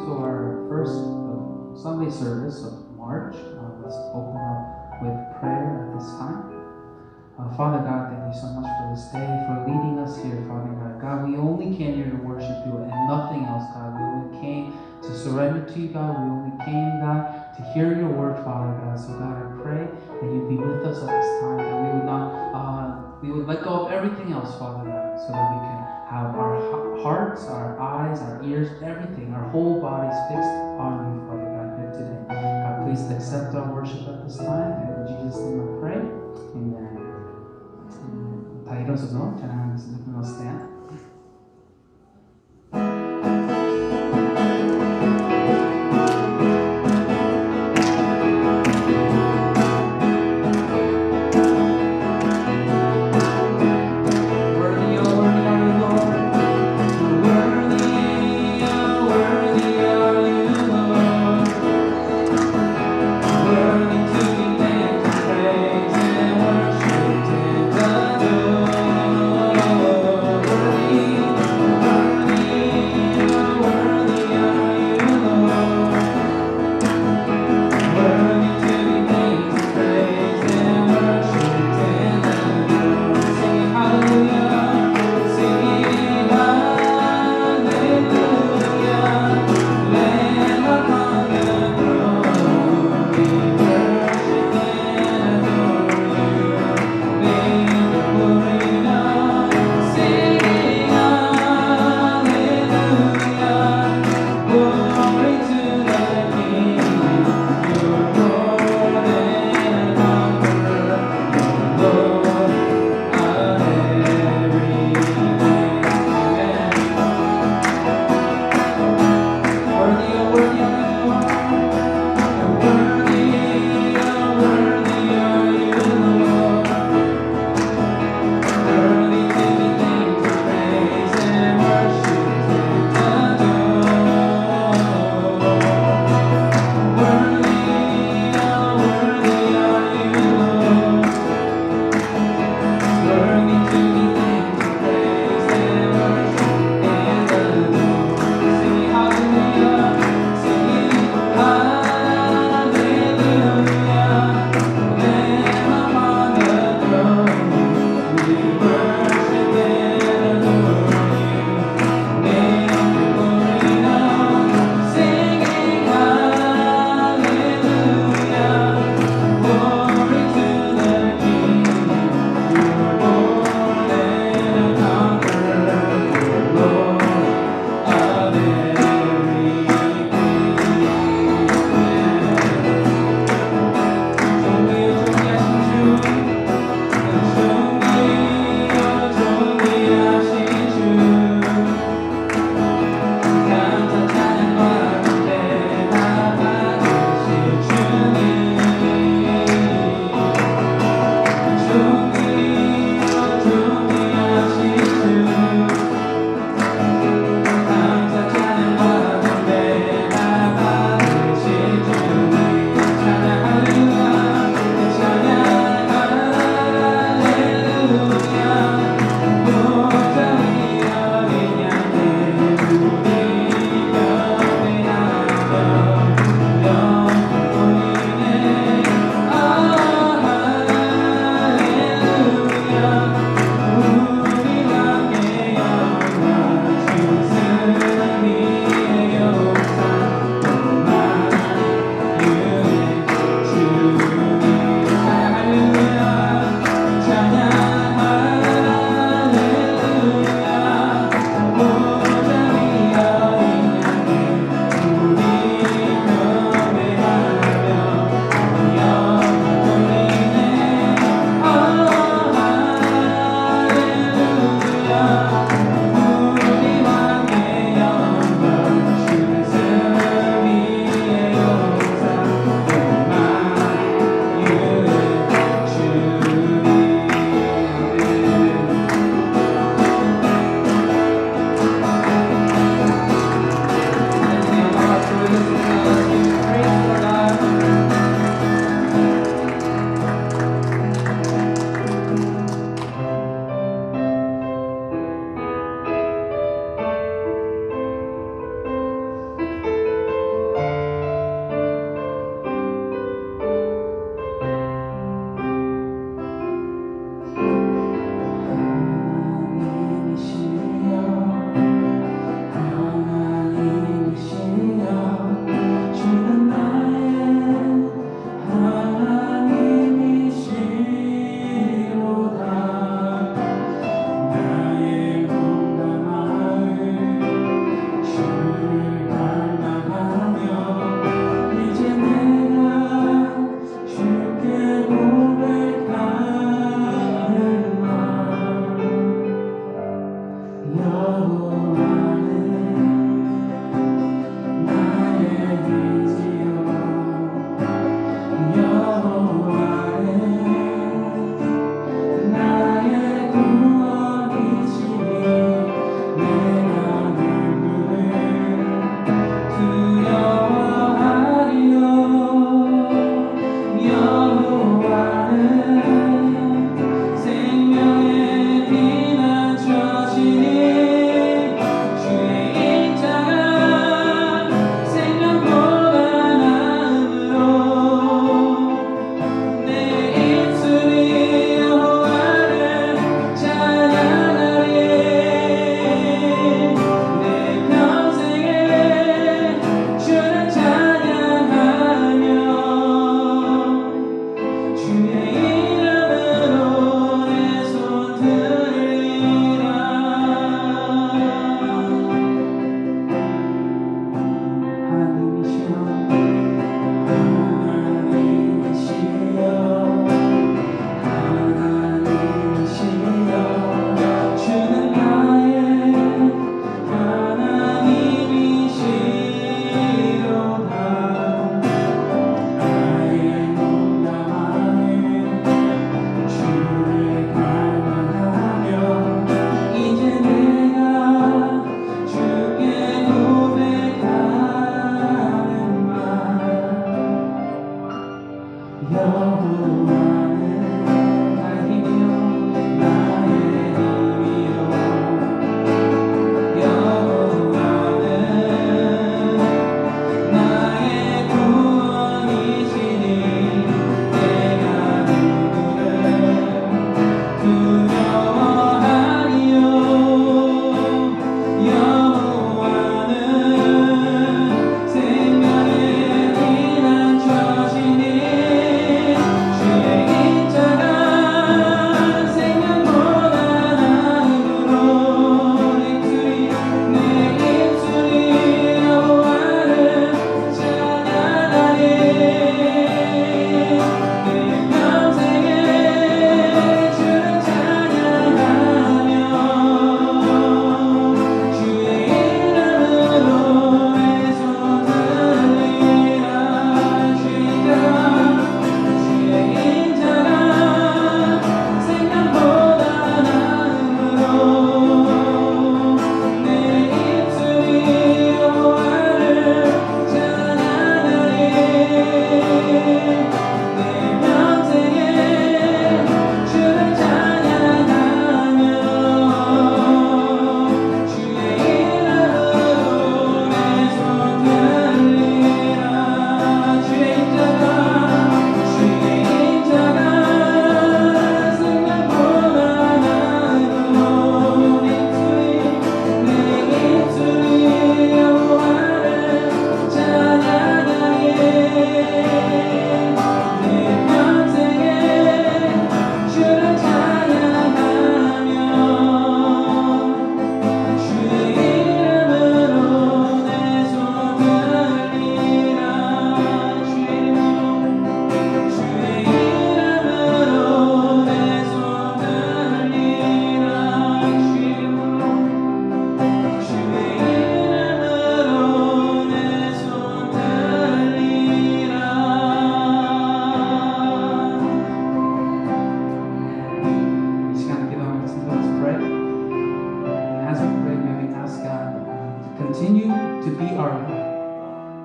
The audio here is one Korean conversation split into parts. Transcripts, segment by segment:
to our first Sunday service of March. Let's open up with prayer at this time. Father God, thank you so much for this day, for leading us here, Father God. God, we only came here to worship you and nothing else, God. We only came to surrender to you, God. We only came, God, to hear your word, Father God. So God, I pray that you be with us at this time, that we would not, we would let go of everything else, Father God, so that we can have our hearts, our eyes, our ears, everything, our whole bodies fixed on you, Father God, here today. God, please accept our worship at this time, and in Jesus' name I pray. Amen. 다 일어서서 찬양하겠습니다. We will stand. Worthy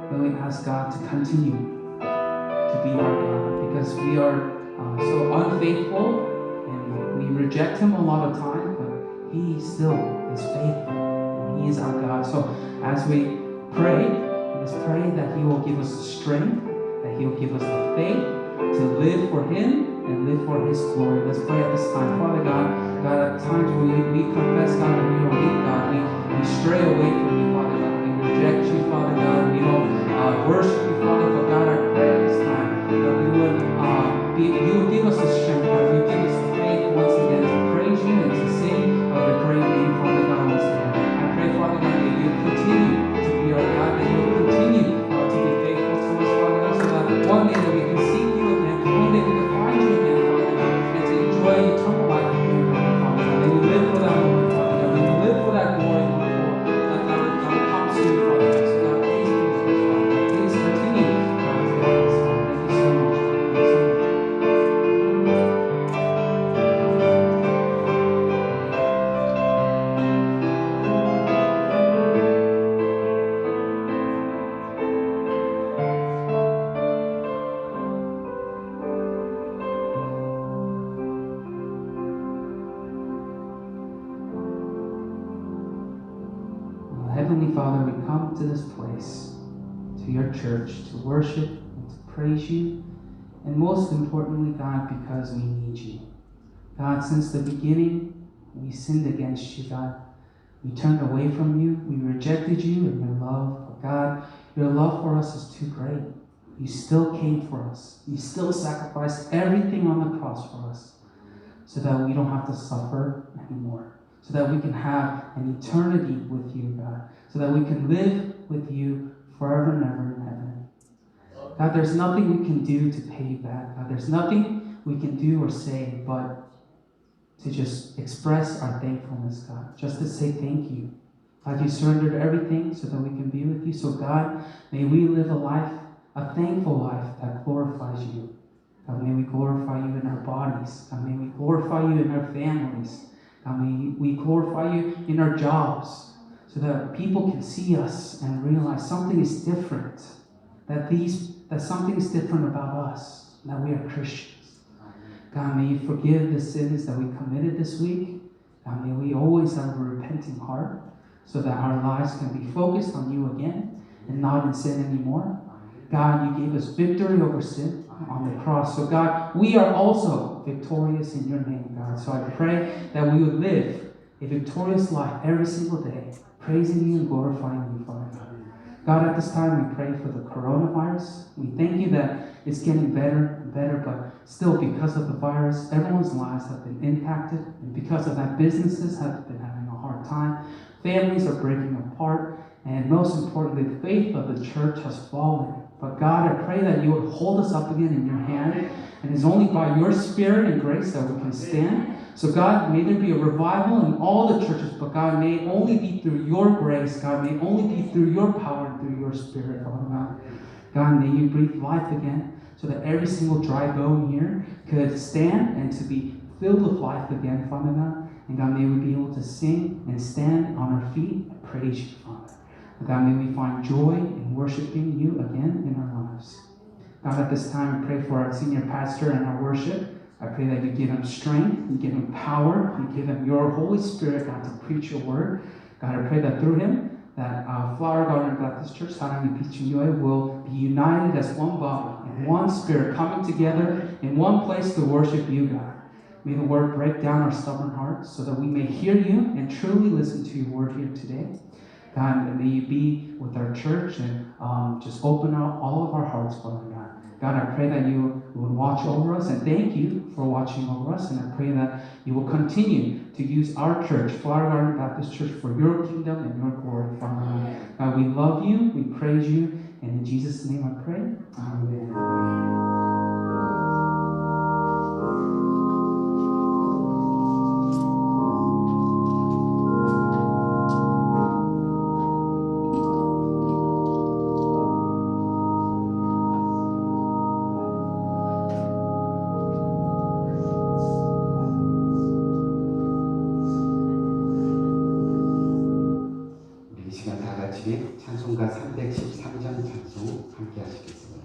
Then we ask God to continue to be our God, because we are so unfaithful and we reject Him a lot of time, but He still is faithful and He is our God. So as we pray, let's pray that He will give us the strength, that He will give us the faith to live for Him and live for His glory. Let's pray at this time. Father God, at times when we confess, God, that we are weak, God, we stray away from You, Father God. We reject You, Father God. We don't worship You, Father. But God, I pray at this time that we would You would give us the strength, God. You give us the faith once again to praise You and to sing of the great name, Father God, once again. I pray, Father God, that You continue to be our God, that You will continue to be faithful to us, Father God, so that one day that we can seek You again, one day we can find You again, Father God, and to enjoy eternal life with You again, Father God. May we live for that moment, Father God. May we live for that glory, Lord, that will come soon, Father God. So God, please be with us, Father God. Please continue to guide us, Father. Thank You so much. Thank You so much. Heavenly Father, we come to this place, to Your church, to worship and to praise You, and most importantly, God, because we need You. God, since the beginning, we sinned against You, God. We turned away from You. We rejected You and Your love. But God, Your love for us is too great. You still came for us. You still sacrificed everything on the cross for us so that we don't have to suffer anymore, so that we can have an eternity with You, God, so that we can live with You forever and ever in heaven. God, there's nothing we can do to pay You back. God, there's nothing we can do or say but to just express our thankfulness, God, just to say thank You. God, You surrendered everything so that we can be with You. So God, may we live a life, a thankful life that glorifies You. God, may we glorify You in our bodies. God, may we glorify You in our families. God, may we glorify You in our jobs, so that people can see us and realize something is different, that something is different about us, that we are Christians. God, may You forgive the sins that we committed this week. God, may we always have a repenting heart, so that our lives can be focused on You again and not in sin anymore. God, You gave us victory over sin on the cross. So God, we are also victorious in Your name, God. So I pray that we would live a victorious life every single day, praising You and glorifying You, Father God. God, at this time we pray for the coronavirus. We thank You that it's getting better and better, but still, because of the virus, everyone's lives have been impacted, and because of that, businesses have been having a hard time. Families are breaking apart, and most importantly, the faith of the church has fallen. But God, I pray that You would hold us up again in Your hand, and it's only by Your Spirit and grace that we can stand. So God, may there be a revival in all the churches, but God, may it only be through Your grace. God, may it only be through Your power and through Your Spirit, Father God. God, may You breathe life again, so that every single dry bone here could stand and to be filled with life again, Father God. And God, may we be able to sing and stand on our feet and praise You, Father. God, may we find joy in worshiping You again in our lives. God, at this time, we pray for our senior pastor and our worship. I pray that You give him strength, You give him power, You give him Your Holy Spirit, God, to preach Your word. God, I pray that through him, that Flower Garden Baptist Church, Sarang Pichinoy, will be united as one body and one spirit, coming together in one place to worship You, God. May the word break down our stubborn hearts so that we may hear You and truly listen to Your word here today. God, may You be with our church and just open up all of our hearts, Father God. God, I pray that You would watch over us, and thank You for watching over us. And I pray that You will continue to use our church, Flower Garden Baptist Church, for Your kingdom and Your glory, Father God. God, we love You, we praise You, and in Jesus' name I pray. Amen. 찬송가 313 상장 찬송 함께 하시겠습니다.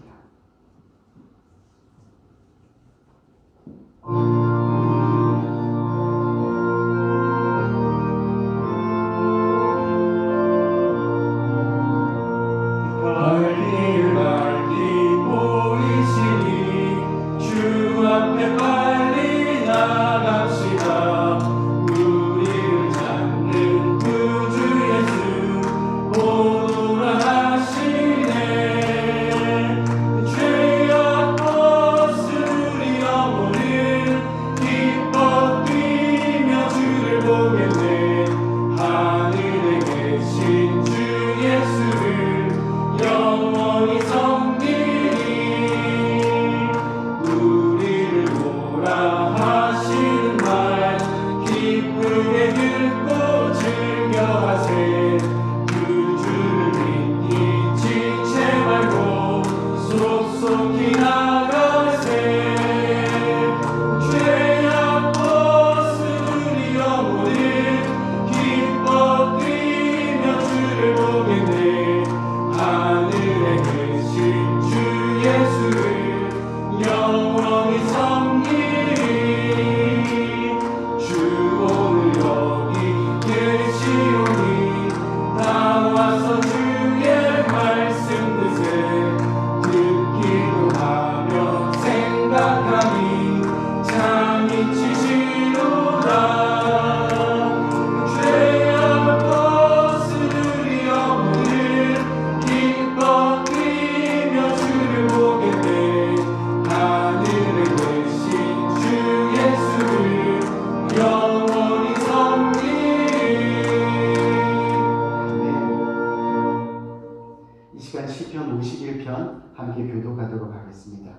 시편 51편 함께 교독하도록 하겠습니다.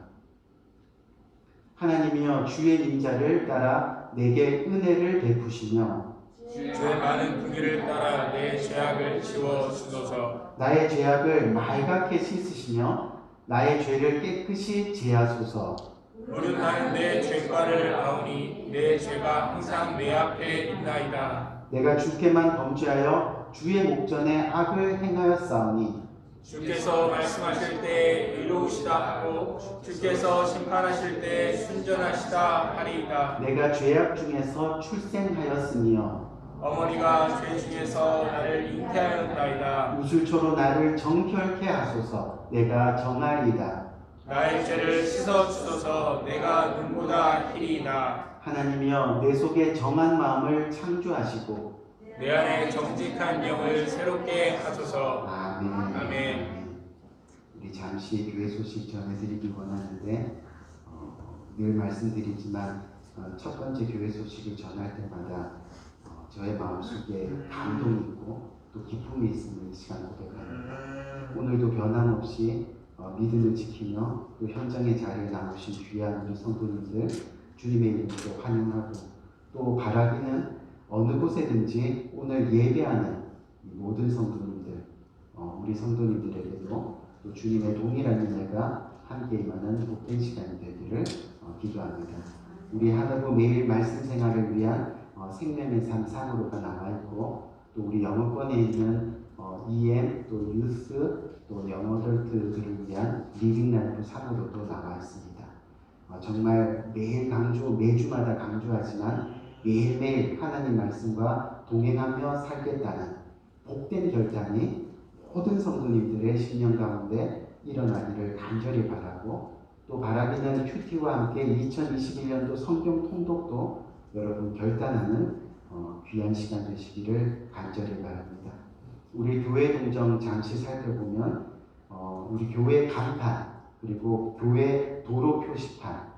하나님이여 주의 인자를 따라 내게 은혜를 베푸시며 주의 많은 긍휼을 따라 내 죄악을 지워 주소서. 나의 죄악을 말갛게 씻으시며 나의 죄를 깨끗이 제하소서. 오늘 나는 내 죄과를 아오니 내 죄가 항상 내 앞에 있나이다. 내가 주께만 범죄하여 주의 목전에 악을 행하였사오니 주께서 말씀하실 때 의로우시다 하고 주께서 심판하실 때 순전하시다 하리이다. 내가 죄악 중에서 출생하였으며 어머니가 죄 중에서 나를 잉태하였나이다. 우슬초로 나를 정결케 하소서. 내가 정하리이다. 나의 죄를 씻어 주소서. 내가 눈보다 희리이다. 하나님이여 내 속에 정한 마음을 창조하시고 내 안에 정직한 영을 새롭게 하소서. 아멘. 아멘. 우리 잠시 교회 소식 전해드리기 원하는데 늘 말씀드리지만 첫 번째 교회 소식을 전할 때마다 저의 마음속에 감동이 있고 또 기쁨이 있음을 이 시간 고백합니다. 오늘도 변함없이 믿음을 지키며 또 현장의 자리에 나오신 귀한 우리 성도님들 주님의 이름으로 환영하고 또 바라기는 어느 곳에든지 오늘 예배하는 모든 성도님들 우리 성도님들에게도 또 주님의 동일한 은혜가 함께 임하는 복된 시간이 되기를 기도합니다. 우리 하나부 매일 말씀 생활을 위한 생명의 삶 상으로가 나와있고 또 우리 영어권에 있는 EM 또 유스 또 영어덜트들을 위한 리빙 라이프 상으로도 나와있습니다. 정말 매주마다 강조하지만 매일매일 하나님 말씀과 동행하며 살겠다는 복된 결단이 모든 성도님들의 신령 가운데 일어나기를 간절히 바라고 또 바라기는 큐티와 함께 2021년도 성경 통독도 여러분 결단하는 귀한 시간 되시기를 간절히 바랍니다. 우리 교회 동정 잠시 살펴보면 우리 교회 간판 그리고 교회 도로 표시판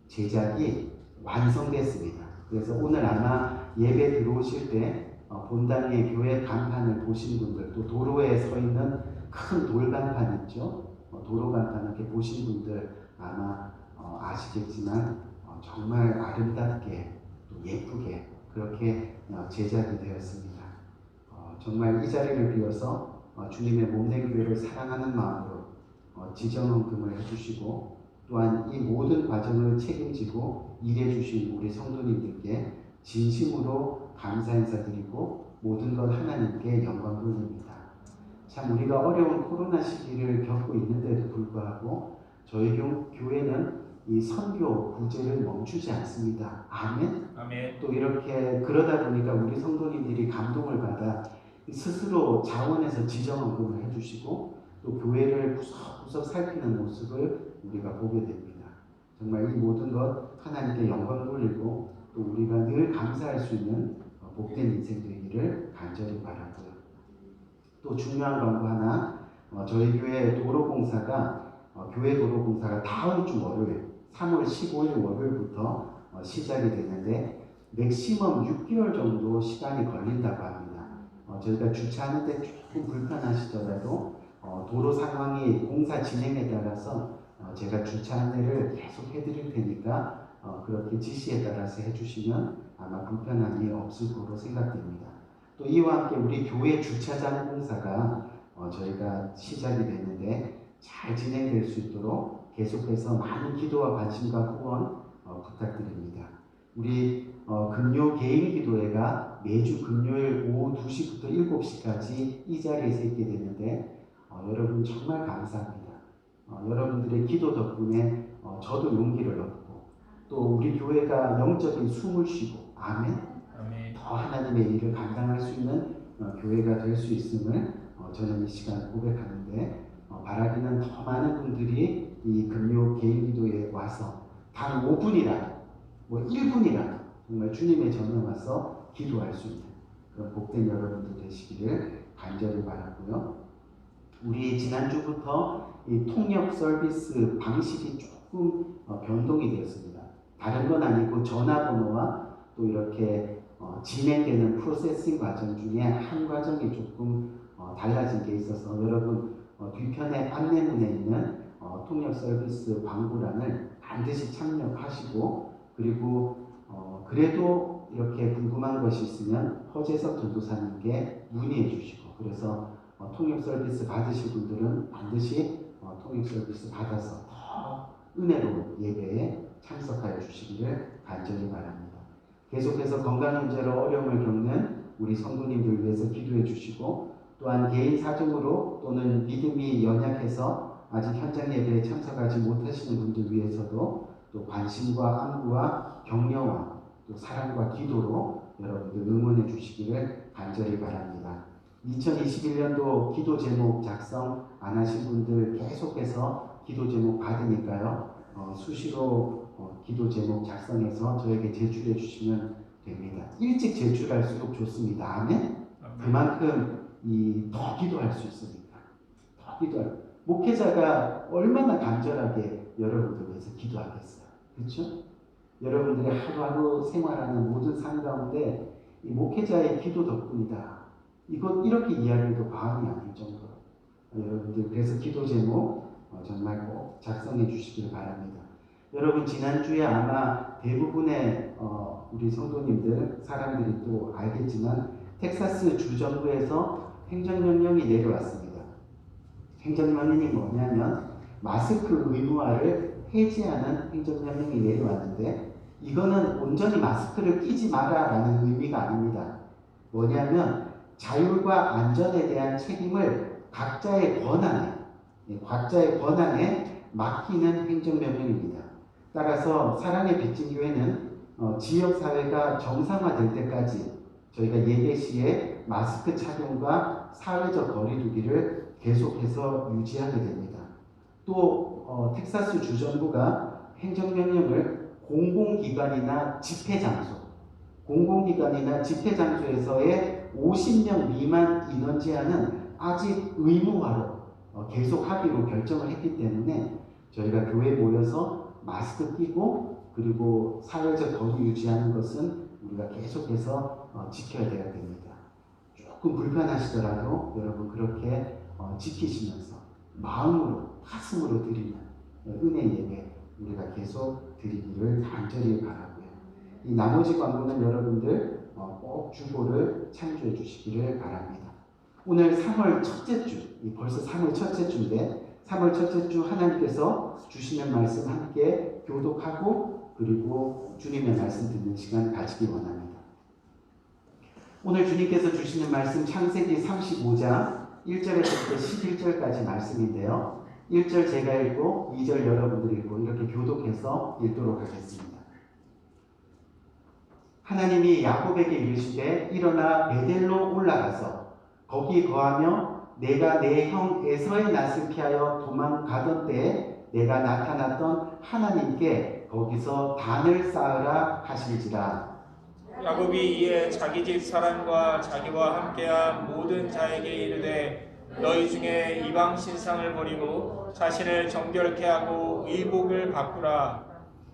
제작이 완성됐습니다. 그래서 오늘 아마 예배 들어오실 때 본당의 교회 간판을 보신 분들 또 도로에 서 있는 큰 돌간판 있죠. 도로 간판 이렇게 보신 분들 아마 아시겠지만 정말 아름답게 또 예쁘게 그렇게 제작이 되었습니다. 정말 이 자리를 비워서 주님의 몸된 교회를 사랑하는 마음으로 지정헌금을 해주시고 또한 이 모든 과정을 책임지고 일해주신 우리 성도님들께 진심으로 감사 인사드리고 모든 것 하나님께 영광 돌립니다. 참 우리가 어려운 코로나 시기를 겪고 있는데도 불구하고 저희 교회는 이 선교 구제를 멈추지 않습니다. 아멘. 아멘. 또 이렇게 그러다 보니까 우리 성도님들이 감동을 받아 스스로 자원해서 지정헌금을 해주시고 또 교회를 구석구석 살피는 모습을 우리가 보게 됩니다. 정말 이 모든 것 하나님께 영광 돌리고 또 우리가 늘 감사할 수 있는 복된 인생 되기를 간절히 바라고요. 또 중요한 광고 하나, 저희 교회 도로공사가 교회 도로공사가 다음 주 월요일 3월 15일 월요일부터 시작이 되는데 맥시멈 6개월 정도 시간이 걸린다고 합니다. 저희가 주차하는데 조금 불편하시더라도 도로 상황이 공사 진행에 따라서 제가 주차 안내를 계속 해드릴 테니까 그렇게 지시에 따라서 해주시면 아마 불편함이 없을 거로 생각됩니다. 또 이와 함께 우리 교회 주차장 공사가 저희가 시작이 되는데 잘 진행될 수 있도록 계속해서 많은 기도와 관심과 후원 부탁드립니다. 우리 금요 개인 기도회가 매주 금요일 오후 2시부터 7시까지 이 자리에서 있게 되는데 여러분 정말 감사합니다. 여러분들의 기도 덕분에 저도 용기를 얻고 또 우리 교회가 영적인 숨을 쉬고 아멘. 아멘. 더 하나님의 일을 감당할 수 있는 교회가 될 수 있음을 저는 이 시간 고백하는데 바라기는 더 많은 분들이 이 금요 개인 기도에 와서 단 5분이라도 뭐 1분이라도 정말 주님의 전에 와서 기도할 수 있는 그런 복된 여러분들 되시기를 간절히 바라고요. 우리 지난주부터 이 통역 서비스 방식이 조금 변동이 되었습니다. 다른 건 아니고 전화번호와 또 이렇게 진행되는 프로세싱 과정 중에 한 과정이 조금 달라진 게 있어서 여러분 뒤편에 안내문에 있는 통역 서비스 광고란을 반드시 참여하시고 그리고 그래도 이렇게 궁금한 것이 있으면 허재석 전도사님께 문의해 주시고 그래서 통역 서비스 받으실 분들은 반드시 통역 서비스 받아서 더 은혜로운 예배에 참석하여 주시기를 간절히 바랍니다. 계속해서 건강 문제로 어려움을 겪는 우리 성도님들 위해서 기도해 주시고 또한 개인 사정으로 또는 믿음이 연약해서 아직 현장 예배에 참석하지 못하시는 분들 위해서도 또 관심과 안부와 격려와 또 사랑과 기도로 여러분들 응원해 주시기를 간절히 바랍니다. 2021년도 기도 제목 작성 안 하신 분들 계속해서 기도 제목 받으니까요. 수시로 기도 제목 작성해서 저에게 제출해 주시면 됩니다. 일찍 제출할수록 좋습니다. 아멘. 그만큼 더 기도할 수 있으니까. 더 기도할. 목회자가 얼마나 간절하게 여러분들 위해서 기도하겠어요. 그렇죠? 여러분들의 하루하루 생활하는 모든 삶 가운데 이 목회자의 기도 덕분이다. 이렇게 이야기해도 과언이 아닐 정도로 여러분들 그래서 기도 제목 정말 꼭 작성해 주시길 바랍니다. 여러분 지난주에 아마 대부분의 우리 성도님들 사람들이 또 알겠지만 텍사스 주정부에서 행정명령이 내려왔습니다. 행정명령이 뭐냐면 마스크 의무화를 해제하는 행정명령이 내려왔는데 이거는 온전히 마스크를 끼지 마라라는 의미가 아닙니다. 뭐냐면 자율과 안전에 대한 책임을 각자의 권한에 맡기는 행정명령입니다. 따라서 사랑의 빚진 교회는 지역사회가 정상화될 때까지 저희가 예배 시에 마스크 착용과 사회적 거리두기를 계속해서 유지하게 됩니다. 또 텍사스 주정부가 행정명령을 공공기관이나 집회장소에서의 50명 미만 인원 제한은 아직 의무화로 계속하기로 결정을 했기 때문에 저희가 교회에 모여서 마스크 끼고 그리고 사회적 거리 유지하는 것은 우리가 계속해서 지켜야 돼야 됩니다. 조금 불편하시더라도 여러분 그렇게 지키시면서 마음으로 가슴으로 드리는 은혜 예배 우리가 계속 드리기를 간절히 바라고요. 이 나머지 광고는 여러분들 꼭 주보를 참조해 주시기를 바랍니다. 오늘 3월 첫째 주, 벌써 3월 첫째 주인데 3월 첫째 주 하나님께서 주시는 말씀 함께 교독하고 그리고 주님의 말씀 듣는 시간 가지기 원합니다. 오늘 주님께서 주시는 말씀 창세기 35장 1절에서부터 11절까지 말씀인데요. 1절 제가 읽고 2절 여러분들이 읽고 이렇게 교독해서 읽도록 하겠습니다. 하나님이 야곱에게 이르시되 일어나 베델로 올라가서 거기 거하며 내가 내 형 에서의 낯을 피하여 도망가던 때에 내가 나타났던 하나님께 거기서 단을 쌓으라 하실지라. 야곱이 이에 자기 집 사람과 자기와 함께한 모든 자에게 이르되 너희 중에 이방 신상을 버리고 자신을 정결케 하고 의복을 바꾸라.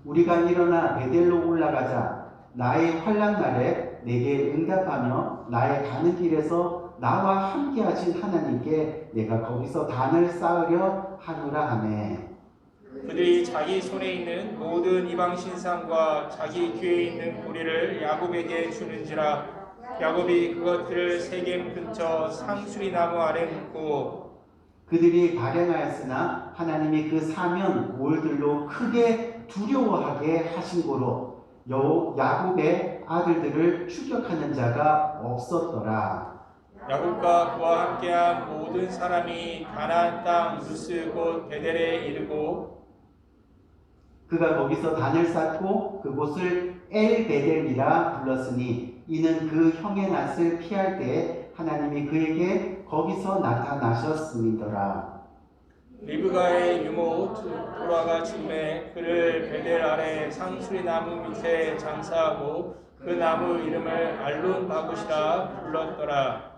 우리가 일어나 베델로 올라가자. 나의 환난 날에 내게 응답하며 나의 가는 길에서 나와 함께 하신 하나님께 내가 거기서 단을 쌓으려 하노라 하매. 그들이 자기 손에 있는 모든 이방 신상과 자기 뒤에 있는 고리를 야곱에게 주는지라. 야곱이 그것들을 세겜 근처 상수리 나무 아래 묻고 그들이 발행하였으나 하나님이 그 사면 골들로 크게 두려워하게 하신 고로 야곱의 아들들을 추격하는 자가 없었더라. 야곱과 그와 함께한 모든 사람이 가나안 땅 루스 곧 베델에 이르고 그가 거기서 단을 쌓고 그곳을 엘베델이라 불렀으니 이는 그 형의 낯을 피할 때에 하나님이 그에게 거기서 나타나셨음이더라. 리브가의 유모 도라가 죽음에 그를 베델 아래 상수리 나무 밑에 장사하고 그 나무 이름을 알론 바굿이라 불렀더라.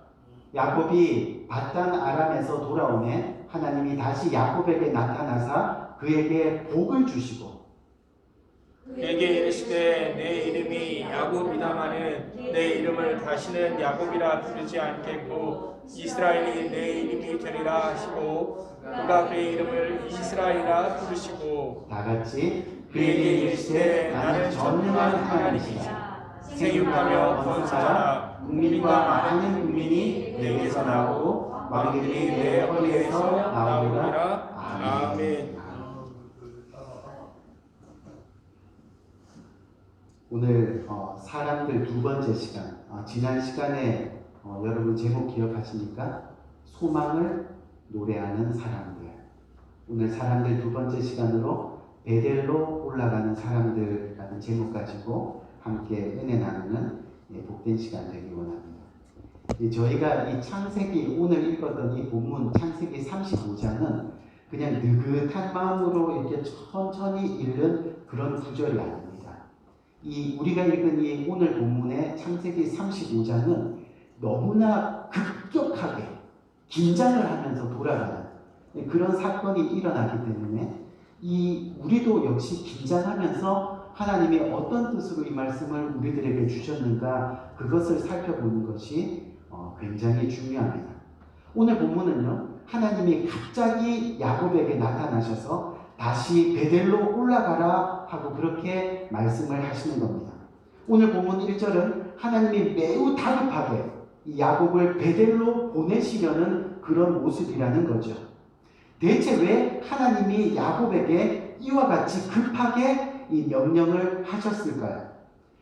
야곱이 바단 아람에서 돌아오매 하나님이 다시 야곱에게 나타나사 그에게 복을 주시고 내게 이르시되 내 이름이 야곱이다마는 내 이름을 다시는 야곱이라 부르지 않겠고 이스라엘이 내 이름이 되리라 하시고 그가 그의 이름을 이스라엘이라 부르시고 다같이 그에게 이르시되 나는 전능한 하나님이시라 생육하며 번성하라 국민과 많은 국민이 내게서 나오고 왕들이 내 허리에서 나오리라. 아멘. 오늘 사람들 두 번째 시간, 지난 시간에 여러분 제목 기억하십니까? 소망을 노래하는 사람들. 오늘 사람들 두 번째 시간으로 베델로 올라가는 사람들이라는 제목 가지고 함께 은혜 나누는 복된 시간 되기 원합니다. 저희가 이 창세기 오늘 읽었던 이 본문 창세기 35장은 그냥 느긋한 마음으로 이렇게 천천히 읽는 그런 구절이 아닙니다. 우리가 읽은 이 오늘 본문의 창세기 35장은 너무나 급격하게 긴장을 하면서 돌아가는 그런 사건이 일어나기 때문에 우리도 역시 긴장하면서 하나님이 어떤 뜻으로 이 말씀을 우리들에게 주셨는가 그것을 살펴보는 것이 굉장히 중요합니다. 오늘 본문은요, 하나님이 갑자기 야곱에게 나타나셔서 다시 베델로 올라가라 하고 그렇게 말씀을 하시는 겁니다. 오늘 본문 1절은 하나님이 매우 다급하게 이 야곱을 베델로 보내시려는 그런 모습이라는 거죠. 대체 왜 하나님이 야곱에게 이와 같이 급하게 이 명령을 하셨을까요?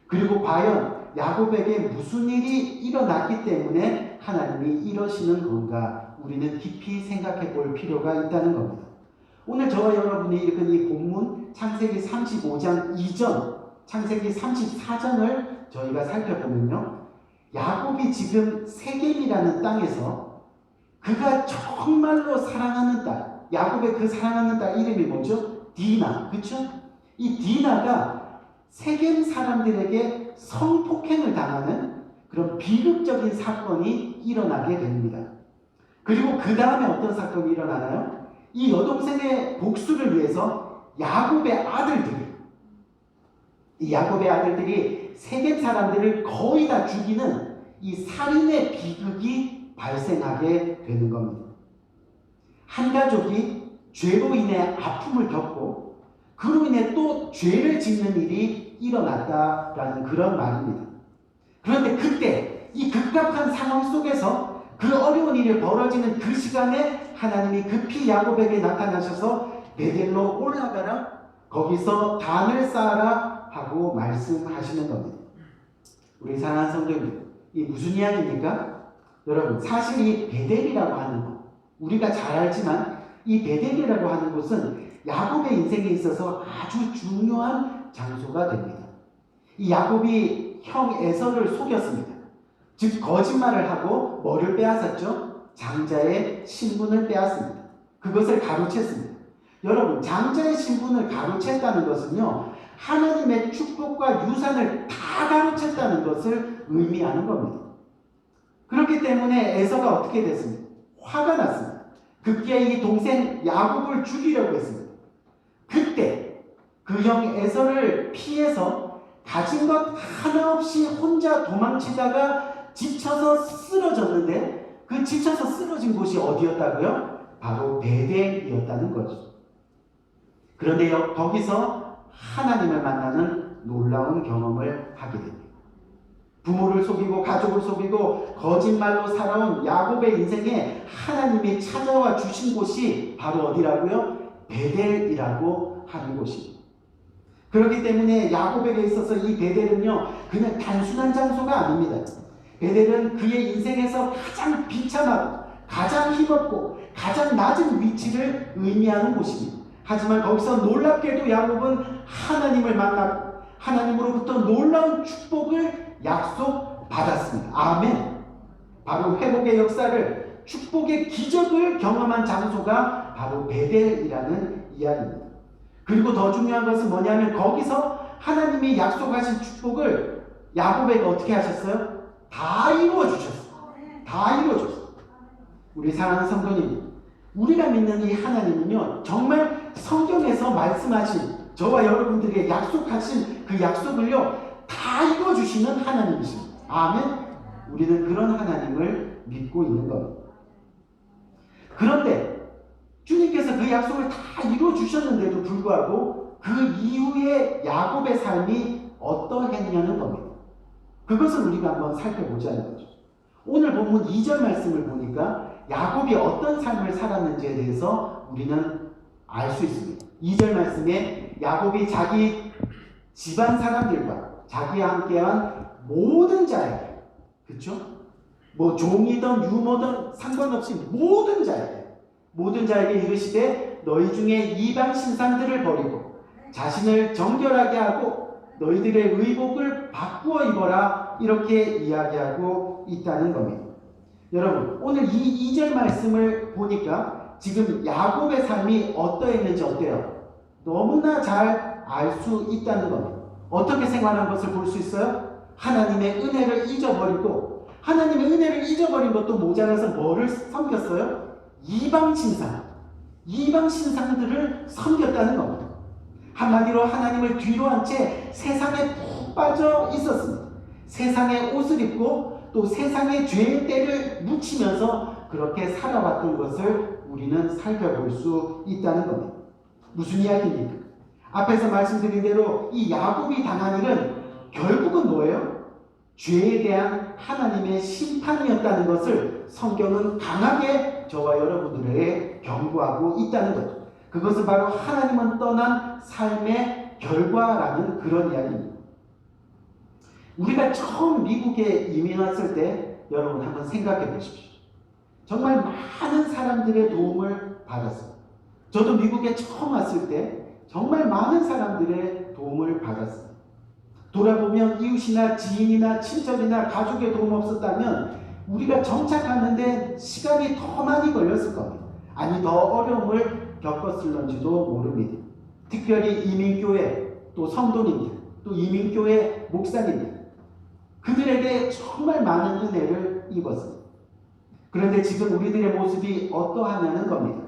그리고 과연 야곱에게 무슨 일이 일어났기 때문에 하나님이 이러시는 건가 우리는 깊이 생각해 볼 필요가 있다는 겁니다. 오늘 저와 여러분이 읽은 이 본문 창세기 35장 이전 창세기 34장을 저희가 살펴보면요, 야곱이 지금 세겜이라는 땅에서 그가 정말로 사랑하는 딸, 야곱의 그 사랑하는 딸 이름이 뭐죠? 디나, 그렇죠? 이 디나가 세겜 사람들에게 성폭행을 당하는 그런 비극적인 사건이 일어나게 됩니다. 그리고 그 다음에 어떤 사건이 일어나나요? 이 여동생의 복수를 위해서 야곱의 아들들이 세겜 사람들을 거의 다 죽이는 이 살인의 비극이 발생하게 되는 겁니다. 한 가족이 죄로 인해 아픔을 겪고 그로 인해 또 죄를 짓는 일이 일어났다라는 그런 말입니다. 그런데 그때 이 급박한 상황 속에서 그 어려운 일이 벌어지는 그 시간에 하나님이 급히 야곱에게 나타나셔서 베델로 올라가라, 거기서 단을 쌓아라 하고 말씀하시는 겁니다. 우리 사랑하는 성도님들, 이 무슨 이야기입니까? 여러분, 사실 이 베델이라고 하는 것, 우리가 잘 알지만 이 베델이라고 하는 곳은 야곱의 인생에 있어서 아주 중요한 장소가 됩니다. 이 야곱이 형 에서를 속였습니다. 즉 거짓말을 하고 뭐를 빼앗았죠? 장자의 신분을 빼앗습니다. 그것을 가로챘습니다. 여러분, 장자의 신분을 가로챘다는 것은요, 하나님의 축복과 유산을 다 가로챘다는 것을 의미하는 겁니다. 그렇기 때문에 에서가 어떻게 됐습니까? 화가 났습니다. 급기야 이 동생 야곱을 죽이려고 했습니다. 그때 그 형 에서를 피해서 가진 것 하나 없이 혼자 도망치다가 지쳐서 쓰러졌는데, 그 지쳐서 쓰러진 곳이 어디였다고요? 바로 베델이었다는 거죠. 그런데 거기서 하나님을 만나는 놀라운 경험을 하게 됩니다. 부모를 속이고 가족을 속이고 거짓말로 살아온 야곱의 인생에 하나님이 찾아와 주신 곳이 바로 어디라고요? 베델이라고 하는 곳입니다. 그렇기 때문에 야곱에게 있어서 이 베델은요, 그냥 단순한 장소가 아닙니다. 베델은 그의 인생에서 가장 비참하고 가장 힘없고 가장 낮은 위치를 의미하는 곳입니다. 하지만 거기서 놀랍게도 야곱은 하나님을 만나고 하나님으로부터 놀라운 축복을 약속받았습니다. 아멘. 바로 회복의 역사를, 축복의 기적을 경험한 장소가 바로 베델이라는 이야기입니다. 그리고 더 중요한 것은 뭐냐면 거기서 하나님이 약속하신 축복을 야곱에게 어떻게 하셨어요? 다 이루어 주셨어요. 다 이루어 줬어요. 우리 사랑하는 성도님, 우리가 믿는 이 하나님은요, 정말 성경에서 말씀하신, 저와 여러분들에게 약속하신 그 약속을요, 다 이루어주시는 하나님이십니다. 아멘. 우리는 그런 하나님을 믿고 있는 겁니다. 그런데 주님께서 그 약속을 다 이루어주셨는데도 불구하고 그 이후에 야곱의 삶이 어떠했냐는 겁니다. 그것을 우리가 한번 살펴보자는 거죠. 오늘 본문 2절 말씀을 보니까 야곱이 어떤 삶을 살았는지에 대해서 우리는 알 수 있습니다. 2절 말씀에 야곱이 자기 집안 사람들과 자기와 함께한 모든 자에게, 그렇죠? 뭐 종이든 유모든 상관없이 모든 자에게 이르시되 너희 중에 이방 신상들을 버리고 자신을 정결하게 하고 너희들의 의복을 바꾸어 입어라, 이렇게 이야기하고 있다는 겁니다. 여러분, 오늘 이 2절 말씀을 보니까 지금 야곱의 삶이 어떠했는지 어때요? 너무나 잘 알 수 있다는 겁니다. 어떻게 생활한 것을 볼 수 있어요? 하나님의 은혜를 잊어버리고, 하나님의 은혜를 잊어버린 것도 모자라서 뭐를 섬겼어요? 이방 신상들을 섬겼다는 겁니다. 한마디로 하나님을 뒤로 한 채 세상에 푹 빠져 있었습니다. 세상의 옷을 입고 또 세상의 죄의 때를 묻히면서 그렇게 살아왔던 것을 우리는 살펴볼 수 있다는 겁니다. 무슨 이야기입니까? 앞에서 말씀드린 대로 이 야곱이 당한 일은 결국은 뭐예요? 죄에 대한 하나님의 심판이었다는 것을 성경은 강하게 저와 여러분들에게 경고하고 있다는 거죠. 그것은 바로 하나님은 떠난 삶의 결과라는 그런 이야기입니다. 우리가 처음 미국에 이민 왔을 때 여러분 한번 생각해 보십시오. 정말 많은 사람들의 도움을 받았어요. 저도 미국에 처음 왔을 때 정말 많은 사람들의 도움을 받았어요. 돌아보면 이웃이나 지인이나 친척이나 가족의 도움 없었다면 우리가 정착하는데 시간이 더 많이 걸렸을 겁니다. 아니, 더 어려움을 겪었을런지도 모릅니다. 특별히 이민교회, 또 성도님들, 또 이민교회 목사님들, 그들에게 정말 많은 은혜를 입었습니다. 그런데 지금 우리들의 모습이 어떠하냐는 겁니다.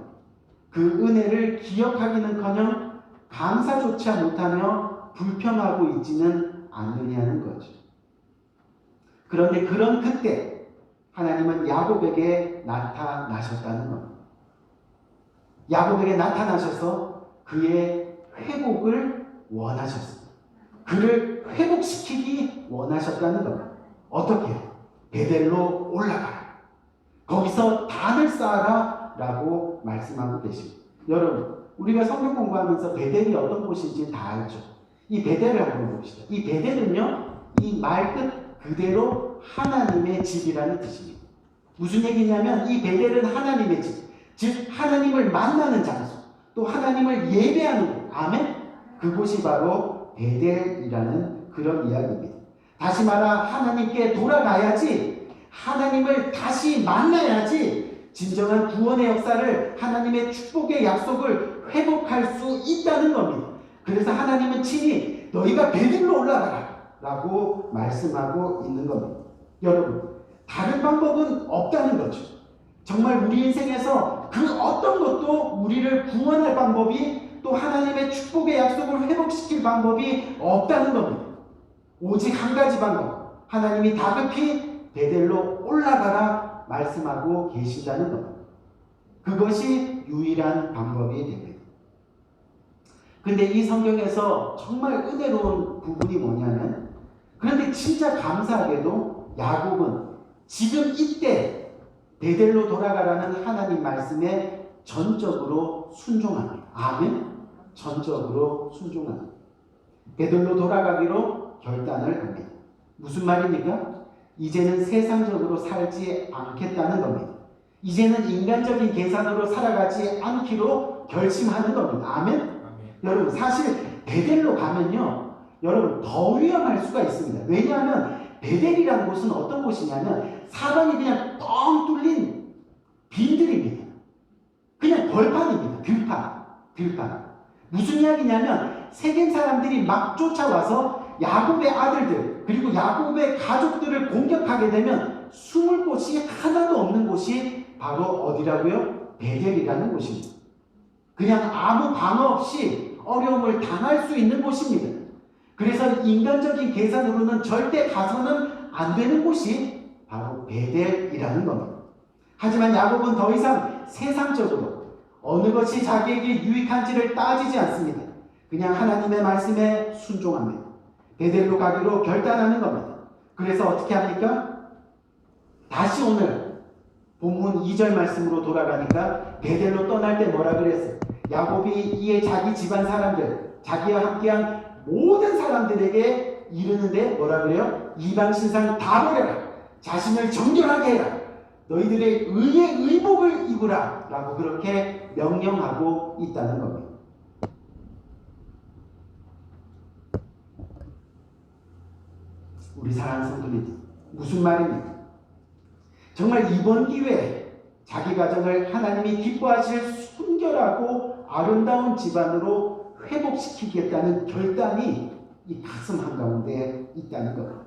그 은혜를 기억하기는커녕 감사조차 못하며 불평하고 있지는 않느냐는 거죠. 그런데 그런 그때 하나님은 야곱에게 나타나셨다는 겁니다. 야곱에게 나타나셔서 그의 회복을 원하셨습니다. 그를 회복시키기 원하셨다는 겁니다. 어떻게? 베델로 올라가라. 거기서 단을 쌓아라 라고 말씀하고 계십니다. 여러분, 우리가 성경 공부하면서 베델이 어떤 곳인지 다 알죠. 이 베델을 한번 봅시다. 이 베델은요, 이 말끝 그대로 하나님의 집이라는 뜻입니다. 무슨 얘기냐면 이 베델은 하나님의 집, 즉 하나님을 만나는 장소, 또 하나님을 예배하는 곳. 아멘. 그곳이 바로 베델이라는 그런 이야기입니다. 다시 말하 하나님께 돌아가야지, 하나님을 다시 만나야지 진정한 구원의 역사를, 하나님의 축복의 약속을 회복할 수 있다는 겁니다. 그래서 하나님은 친히 너희가 베들로 올라가라 라고 말씀하고 있는 겁니다. 여러분, 다른 방법은 없다는 거죠. 정말 우리 인생에서 그 어떤 것도 우리를 구원할 방법이, 또 하나님의 축복의 약속을 회복시킬 방법이 없다는 겁니다. 오직 한 가지 방법, 하나님이 다급히 베델로 올라가라 말씀하고 계신다는 겁니다. 그것이 유일한 방법이 됩니다. 근데 이 성경에서 정말 은혜로운 부분이 뭐냐면, 그런데 진짜 감사하게도 야곱은 지금 이때 베델로 돌아가라는 하나님 말씀에 전적으로 순종합니다. 아멘. 전적으로 순종합니다. 베델로 돌아가기로 결단을 합니다. 무슨 말입니까? 이제는 세상적으로 살지 않겠다는 겁니다. 이제는 인간적인 계산으로 살아가지 않기로 결심하는 겁니다. 아멘. 아멘. 여러분, 사실 베델로 가면요, 여러분 더 위험할 수가 있습니다. 왜냐하면 베델이라는 곳은 어떤 곳이냐면 사방이 그냥 뻥 뚫린 빈들입니다. 그냥 벌판입니다. 들판. 무슨 이야기냐면 세겜 사람들이 막 쫓아와서 야곱의 아들들 그리고 야곱의 가족들을 공격하게 되면 숨을 곳이 하나도 없는 곳이 바로 어디라고요? 베델이라는 곳입니다. 그냥 아무 방어 없이 어려움을 당할 수 있는 곳입니다. 그래서 인간적인 계산으로는 절대 가서는 안 되는 곳이 바로 베델이라는 겁니다. 하지만 야곱은 더 이상 세상적으로 어느 것이 자기에게 유익한지를 따지지 않습니다. 그냥 하나님의 말씀에 순종합니다. 베델로 가기로 결단하는 겁니다. 그래서 어떻게 합니까? 다시 오늘 본문 2절 말씀으로 돌아가니까 베델로 떠날 때 뭐라 그랬어요? 야곱이 이에 자기 집안 사람들, 자기와 함께한 모든 사람들에게 이르는데 뭐라 그래요? 이방 신상 다 버려라. 자신을 정결하게 해라. 너희들의 의의 의복을 입으라 라고 그렇게 명령하고 있다는 겁니다. 우리 사랑하는 성도님, 무슨 말입니까? 정말 이번 기회에 자기 가정을 하나님이 기뻐하실 순결하고 아름다운 집안으로 회복시키겠다는 결단이 이 가슴 한가운데 있다는 겁니다.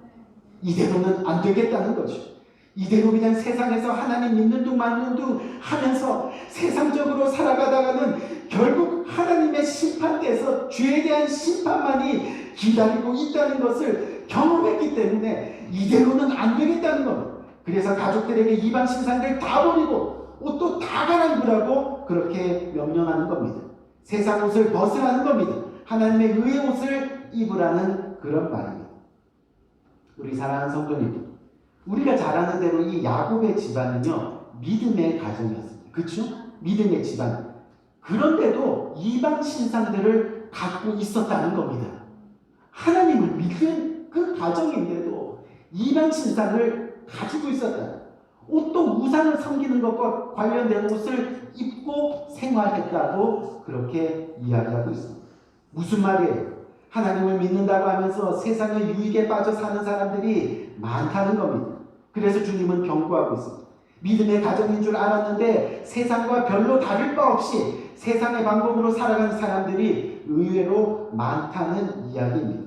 이대로는 안 되겠다는 거죠. 이대로 그냥 세상에서 하나님 믿는 둥 맞는 둥 하면서 세상적으로 살아가다가는 결국 하나님의 심판대에서 죄에 대한 심판만이 기다리고 있다는 것을 경험했기 때문에 이대로는 안 되겠다는 겁니다. 그래서 가족들에게 이방 신상들 다 버리고 옷도 다 갈아입으라고 그렇게 명령하는 겁니다. 세상 옷을 벗으라는 겁니다. 하나님의 의의 옷을 입으라는 그런 말입니다. 우리 사랑하는 성도님, 우리가 잘 아는 대로 이 야곱의 집안은요, 믿음의 가정이었습니다. 그렇죠? 믿음의 집안. 그런데도 이방 신상들을 갖고 있었다는 겁니다. 하나님을 믿는 그 가정인데도 이방 신상을 가지고 있었다. 옷도 우상을 섬기는 것과 관련된 옷을 입고 생활했다고 그렇게 이야기하고 있습니다. 무슨 말이에요? 하나님을 믿는다고 하면서 세상의 유익에 빠져 사는 사람들이 많다는 겁니다. 그래서 주님은 경고하고 있습니다. 믿음의 가정인 줄 알았는데 세상과 별로 다를 바 없이 세상의 방법으로 살아가는 사람들이 의외로 많다는 이야기입니다.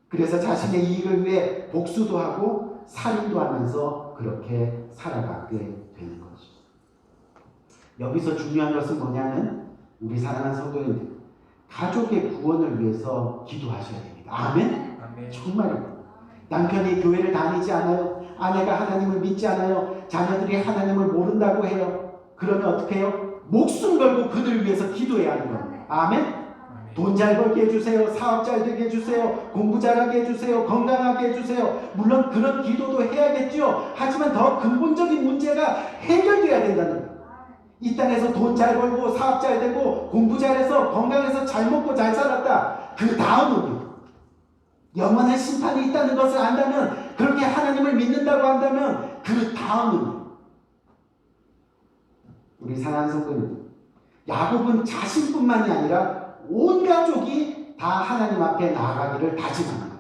그래서 자신의 이익을 위해 복수도 하고 살인도 하면서 그렇게 살아가게 되는 거죠. 여기서 중요한 것은 뭐냐면 우리 사랑하는 성도님들, 가족의 구원을 위해서 기도하셔야 됩니다. 아멘? 아멘. 정말입니다. 남편이 교회를 다니지 않아요. 아내가 하나님을 믿지 않아요. 자녀들이 하나님을 모른다고 해요. 그러면 어떻게 해요? 목숨 걸고 그들을 위해서 기도해야 하는 겁니다. 아멘? 돈 잘 벌게 해주세요. 사업 잘 되게 해주세요. 공부 잘하게 해주세요. 건강하게 해주세요. 물론 그런 기도도 해야겠죠. 하지만 더 근본적인 문제가 해결돼야 된다는 거예요. 이 땅에서 돈 잘 벌고 사업 잘 되고 공부 잘해서 건강해서 잘 먹고 잘 살았다. 그 다음은요, 영원한 심판이 있다는 것을 안다면, 그렇게 하나님을 믿는다고 한다면 그 다음은요, 우리 사랑하는 성도님, 야곱은 자신뿐만이 아니라 온 가족이 다 하나님 앞에 나아가기를 다짐합니다.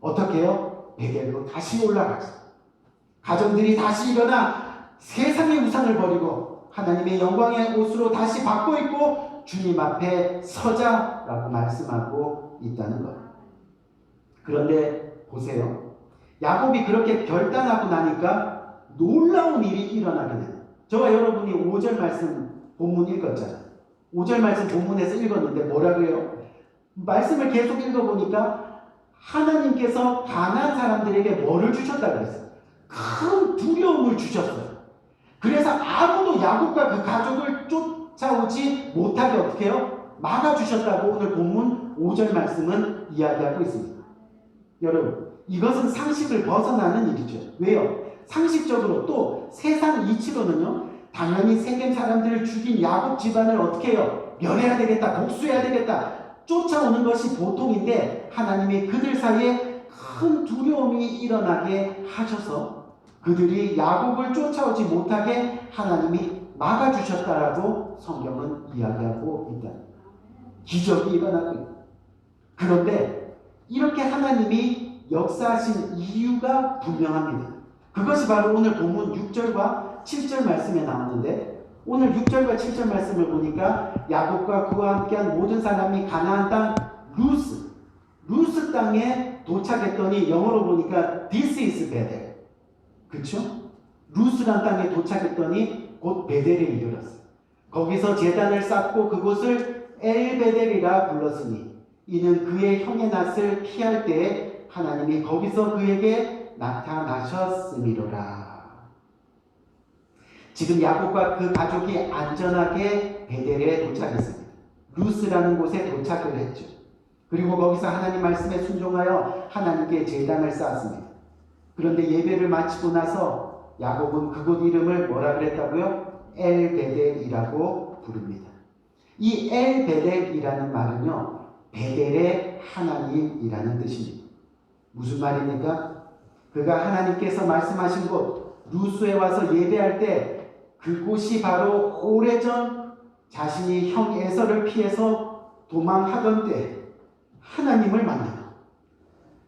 어떻게 해요? 베델로 다시 올라가서 가정들이 다시 일어나 세상의 우상을 버리고 하나님의 영광의 옷으로 다시 바꿔 입고 주님 앞에 서자라고 말씀하고 있다는 거예요. 그런데 보세요. 야곱이 그렇게 결단하고 나니까 놀라운 일이 일어나게 돼요. 저와 여러분이 5절 말씀 본문 읽었잖아요. 5절 말씀 본문에서 읽었는데 뭐라고요? 말씀을 계속 읽어보니까 하나님께서 가나안 사람들에게 뭐를 주셨다 그랬어요? 큰 두려움을 주셨어요. 그래서 아무도 야곱과 그 가족을 쫓아오지 못하게 어떻게 해요? 막아주셨다고 오늘 본문 5절 말씀은 이야기하고 있습니다. 여러분, 이것은 상식을 벗어나는 일이죠. 왜요? 상식적으로 또 세상 이치로는요, 당연히 세겜 사람들을 죽인 야곱 집안을 어떻게 해요? 멸해야 되겠다, 복수해야 되겠다, 쫓아오는 것이 보통인데 하나님이 그들 사이에 큰 두려움이 일어나게 하셔서 그들이 야곱을 쫓아오지 못하게 하나님이 막아주셨다라고 성경은 이야기하고 있다. 기적이 일어나고 있다. 그런데 이렇게 하나님이 역사하신 이유가 분명합니다. 그것이 바로 오늘 본문 6절과 7절 말씀에 나오는데, 오늘 6절과 7절 말씀을 보니까 야곱과 그와 함께한 모든 사람이 가나안 땅 루스 땅에 도착했더니 영어로 보니까 This is 베델. 그쵸? 루스란 땅에 도착했더니 곧 베델에 이르렀어요. 거기서 제단을 쌓고 그곳을 엘베델이라 불렀으니 이는 그의 형의 낯을 피할 때에 하나님이 거기서 그에게 나타나셨음이로라. 지금 야곱과 그 가족이 안전하게 베델에 도착했습니다. 루스라는 곳에 도착을 했죠. 그리고 거기서 하나님 말씀에 순종하여 하나님께 제단을 쌓았습니다. 그런데 예배를 마치고 나서 야곱은 그곳 이름을 뭐라 그랬다고요? 엘베델이라고 부릅니다. 이 엘베델이라는 말은요, 베델의 하나님이라는 뜻입니다. 무슨 말입니까? 그가 하나님께서 말씀하신 곳 루스에 와서 예배할 때 그곳이 바로 오래전 자신이 형 에서를 피해서 도망하던 때 하나님을 만나요.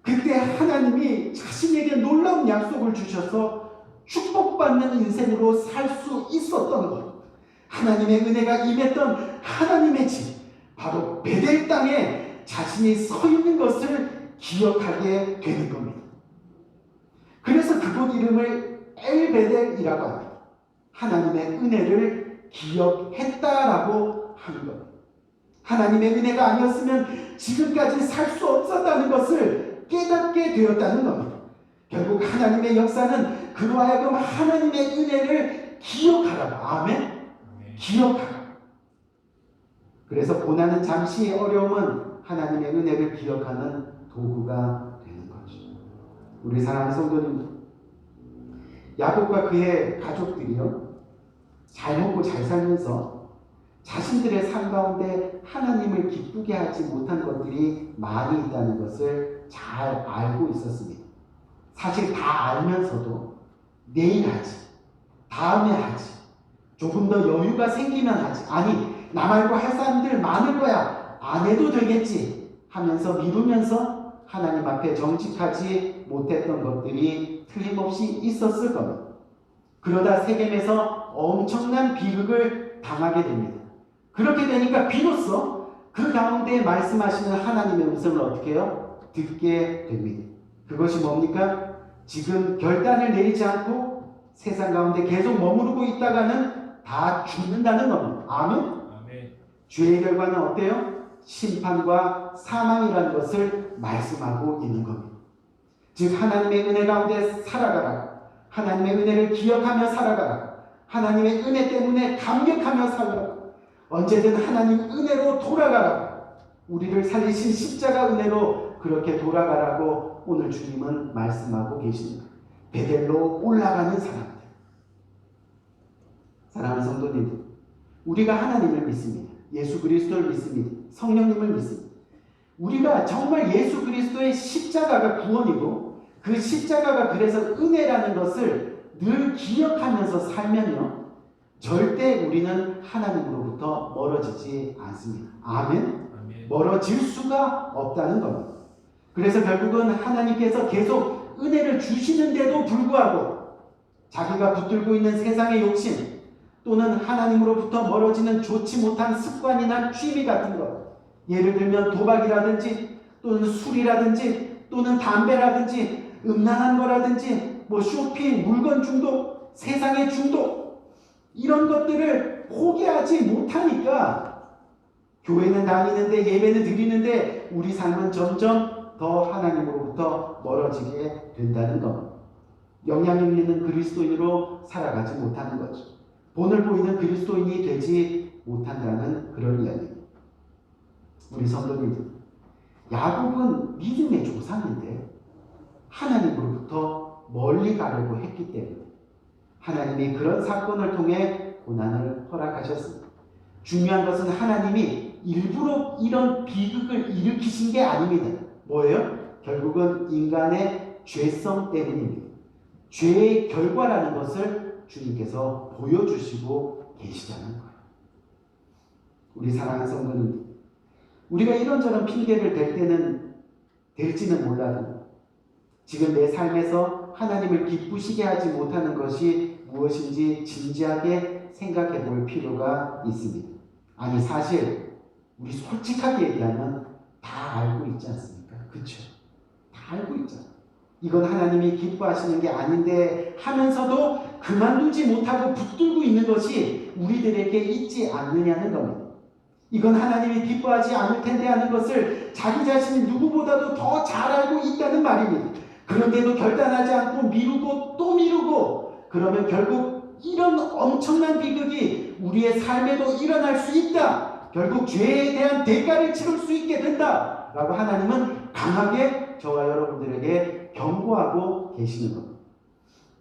그때 하나님이 자신에게 놀라운 약속을 주셔서 축복받는 인생으로 살 수 있었던 것, 하나님의 은혜가 임했던 하나님의 집, 바로 베델 땅에 자신이 서 있는 것을 기억하게 되는 겁니다. 그래서 그곳 이름을 엘베델이라고 합니다. 하나님의 은혜를 기억했다라고 하는 겁니다. 하나님의 은혜가 아니었으면 지금까지 살 수 없었다는 것을 깨닫게 되었다는 겁니다. 결국 하나님의 역사는 그로 하여금 하나님의 은혜를 기억하라고. 아멘? 기억하라. 그래서 고난은 잠시의 어려움은 하나님의 은혜를 기억하는 도구가 되는 거죠. 우리 사랑하는 성도님들, 야곱과 그의 가족들이요, 잘 먹고 잘 살면서 자신들의 삶 가운데 하나님을 기쁘게 하지 못한 것들이 많이 있다는 것을 잘 알고 있었습니다. 사실 다 알면서도 내일 하지, 다음에 하지, 조금 더 여유가 생기면 하지, 아니 나 말고 할 사람들 많을 거야, 안 해도 되겠지 하면서 미루면서 하나님 앞에 정직하지 못했던 것들이 틀림없이 있었을 겁니다. 그러다 세겜에서 엄청난 비극을 당하게 됩니다. 그렇게 되니까 비로소 그 가운데 말씀하시는 하나님의 음성을 어떻게 해요? 듣게 됩니다. 그것이 뭡니까? 지금 결단을 내리지 않고 세상 가운데 계속 머무르고 있다가는 다 죽는다는 겁니다. 아멘? 아멘. 죄의 결과는 어때요? 심판과 사망이라는 것을 말씀하고 있는 겁니다. 즉 하나님의 은혜 가운데 살아가라. 하나님의 은혜를 기억하며 살아가라. 하나님의 은혜 때문에 감격하며 살아가라. 언제든 하나님 은혜로 돌아가라. 우리를 살리신 십자가 은혜로 그렇게 돌아가라고 오늘 주님은 말씀하고 계십니다. 베델로 올라가는 사람들. 사랑하는 성도님들, 우리가 하나님을 믿습니다. 예수 그리스도를 믿습니다. 성령님을 믿습니다. 우리가 정말 예수 그리스도의 십자가가 구원이고 그 십자가가 그래서 은혜라는 것을 늘 기억하면서 살면요, 절대 우리는 하나님으로부터 멀어지지 않습니다. 아멘? 멀어질 수가 없다는 겁니다. 그래서 결국은 하나님께서 계속 은혜를 주시는데도 불구하고 자기가 붙들고 있는 세상의 욕심 또는 하나님으로부터 멀어지는 좋지 못한 습관이나 취미 같은 것, 예를 들면 도박이라든지 또는 술이라든지 또는 담배라든지 음란한 거라든지 쇼핑, 물건 중독, 세상의 중독, 이런 것들을 포기하지 못하니까 교회는 다니는데 예배는 드리는데 우리 삶은 점점 더 하나님으로부터 멀어지게 된다는 겁니다. 영향력 있는 그리스도인으로 살아가지 못하는 거죠. 본을 보이는 그리스도인이 되지 못한다는 그런 이야기입니다. 우리 성도님들, 야곱은 믿음의 조상인데 하나님으로부터 멀리 가려고 했기 때문에 하나님이 그런 사건을 통해 고난을 허락하셨습니다. 중요한 것은 하나님이 일부러 이런 비극을 일으키신 게 아닙니다. 뭐예요? 결국은 인간의 죄성 때문입니다. 죄의 결과라는 것을 주님께서 보여주시고 계시다는 거예요. 우리 사랑하는 성도님, 우리가 이런저런 핑계를 댈 때는 될지는 몰라도 지금 내 삶에서 하나님을 기쁘시게 하지 못하는 것이 무엇인지 진지하게 생각해 볼 필요가 있습니다. 아니, 사실 우리 솔직하게 얘기하면 다 알고 있지 않습니까? 그렇죠? 다 알고 있잖아요. 이건 하나님이 기뻐하시는 게 아닌데 하면서도 그만두지 못하고 붙들고 있는 것이 우리들에게 있지 않느냐는 겁니다. 이건 하나님이 기뻐하지 않을 텐데 하는 것을 자기 자신이 누구보다도 더 잘 알고 있다는 말입니다. 그런데도 결단하지 않고 미루고 또 미루고 그러면 결국 이런 엄청난 비극이 우리의 삶에도 일어날 수 있다. 결국 죄에 대한 대가를 치를 수 있게 된다. 라고 하나님은 강하게 저와 여러분들에게 경고하고 계시는 겁니다.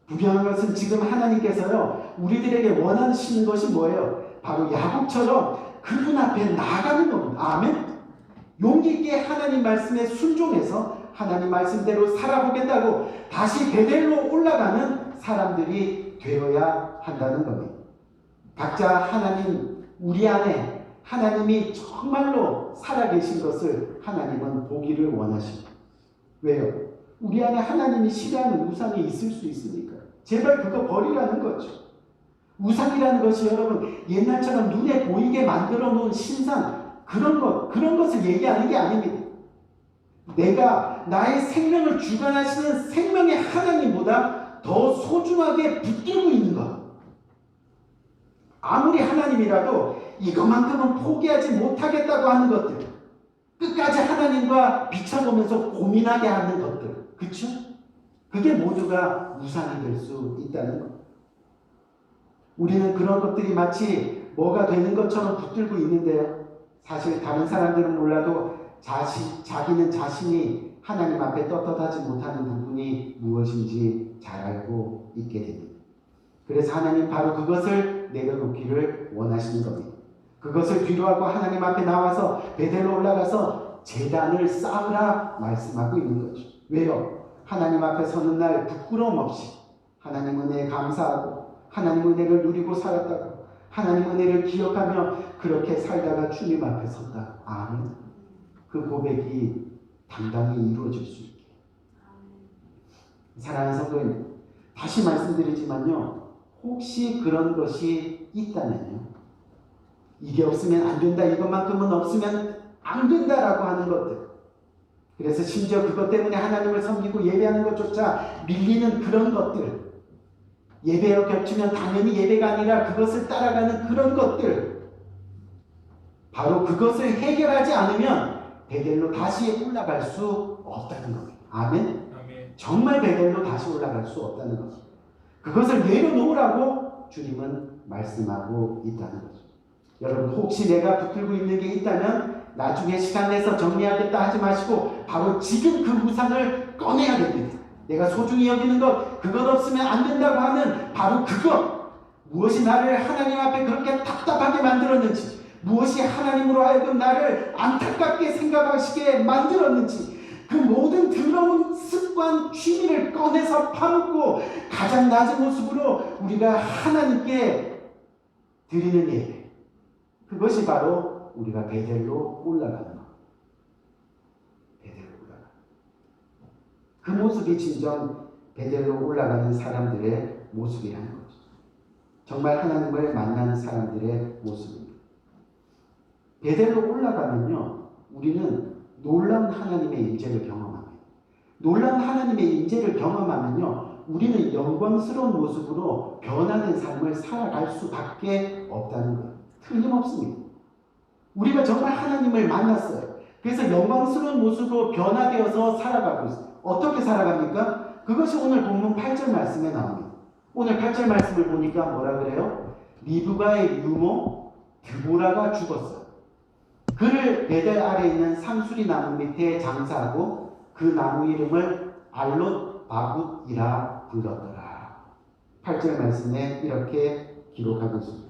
분명한 것은 지금 하나님께서요, 우리들에게 원하시는 것이 뭐예요? 바로 야곱처럼 그분 앞에 나아가는 겁니다. 아멘? 용기 있게 하나님 말씀에 순종해서 하나님 말씀대로 살아보겠다고 다시 베델로 올라가는 사람들이 되어야 한다는 겁니다. 각자 하나님, 우리 안에 하나님이 정말로 살아계신 것을 하나님은 보기를 원하십니다. 왜요? 우리 안에 하나님이 싫어하는 우상이 있을 수 있으니까 제발 그거 버리라는 거죠. 우상이라는 것이 여러분 옛날처럼 눈에 보이게 만들어 놓은 신상 그런 것을 얘기하는 게 아닙니다. 내가 나의 생명을 주관하시는 생명의 하나님보다 더 소중하게 붙들고 있는 것. 아무리 하나님이라도 이것만큼은 포기하지 못하겠다고 하는 것들, 끝까지 하나님과 비춰보면서 고민하게 하는 것들, 그렇죠? 그게 모두가 우상이 될 수 있다는 것. 우리는 그런 것들이 마치 뭐가 되는 것처럼 붙들고 있는데요. 사실 다른 사람들은 몰라도 자기는 자신이 하나님 앞에 떳떳하지 못하는 부분이 무엇인지 잘 알고 있게 됩니다. 그래서 하나님 바로 그것을 내려놓기를 원하시는 겁니다. 그것을 뒤로하고 하나님 앞에 나와서 베델로 올라가서 제단을 쌓으라 말씀하고 있는 거죠. 왜요? 하나님 앞에 서는 날 부끄러움 없이 하나님 은혜에 감사하고 하나님 은혜를 누리고 살았다고 하나님 은혜를 기억하며 그렇게 살다가 주님 앞에 섰다. 아멘. 그 고백이 당당히 이루어질 수 있게. 사랑하는 성도님, 다시 말씀드리지만요, 혹시 그런 것이 있다면요, 이게 없으면 안 된다, 이것만큼은 없으면 안 된다라고 하는 것들, 그래서 심지어 그것 때문에 하나님을 섬기고 예배하는 것조차 밀리는 그런 것들, 예배와 겹치면 당연히 예배가 아니라 그것을 따라가는 그런 것들, 바로 그것을 해결하지 않으면 베델로 다시 올라갈 수 없다는 겁니다. 아멘? 정말 베델로 다시 올라갈 수 없다는 거죠. 그것을 내려놓으라고 주님은 말씀하고 있다는 거죠. 여러분, 혹시 내가 붙들고 있는 게 있다면 나중에 시간 내서 정리하겠다 하지 마시고 바로 지금 그 우상을 꺼내야 됩니다. 내가 소중히 여기는 것, 그것 없으면 안 된다고 하는 바로 그것, 무엇이 나를 하나님 앞에 그렇게 답답하게 만들었는지, 무엇이 하나님으로 하여금 나를 안타깝게 생각하시게 만들었는지, 그 모든 더러운 습관, 취미를 꺼내서 파묻고 가장 낮은 모습으로 우리가 하나님께 드리는 예배. 그것이 바로 우리가 베델로 올라가는 것. 베델로 올라가는 그 모습이 진정 베델로 올라가는 사람들의 모습이라는 거죠. 정말 하나님을 만나는 사람들의 모습입니다. 베델로 올라가면요, 우리는 놀라운 하나님의 임재를 경험합니다. 놀라운 하나님의 임재를 경험하면요, 우리는 영광스러운 모습으로 변화된 삶을 살아갈 수밖에 없다는 거예요. 틀림없습니다. 우리가 정말 하나님을 만났어요. 그래서 영광스러운 모습으로 변화되어서 살아가고 있어요. 어떻게 살아갑니까? 그것이 오늘 본문 8절 말씀에 나옵니다. 오늘 8절 말씀을 보니까 뭐라 그래요? 리브가의 유모 드보라가 죽었어요. 그를 베델 아래 있는 상수리 나무 밑에 장사하고 그 나무 이름을 알롯 바굿이라 불렀더라. 8절 말씀에 이렇게 기록하고 있습니다.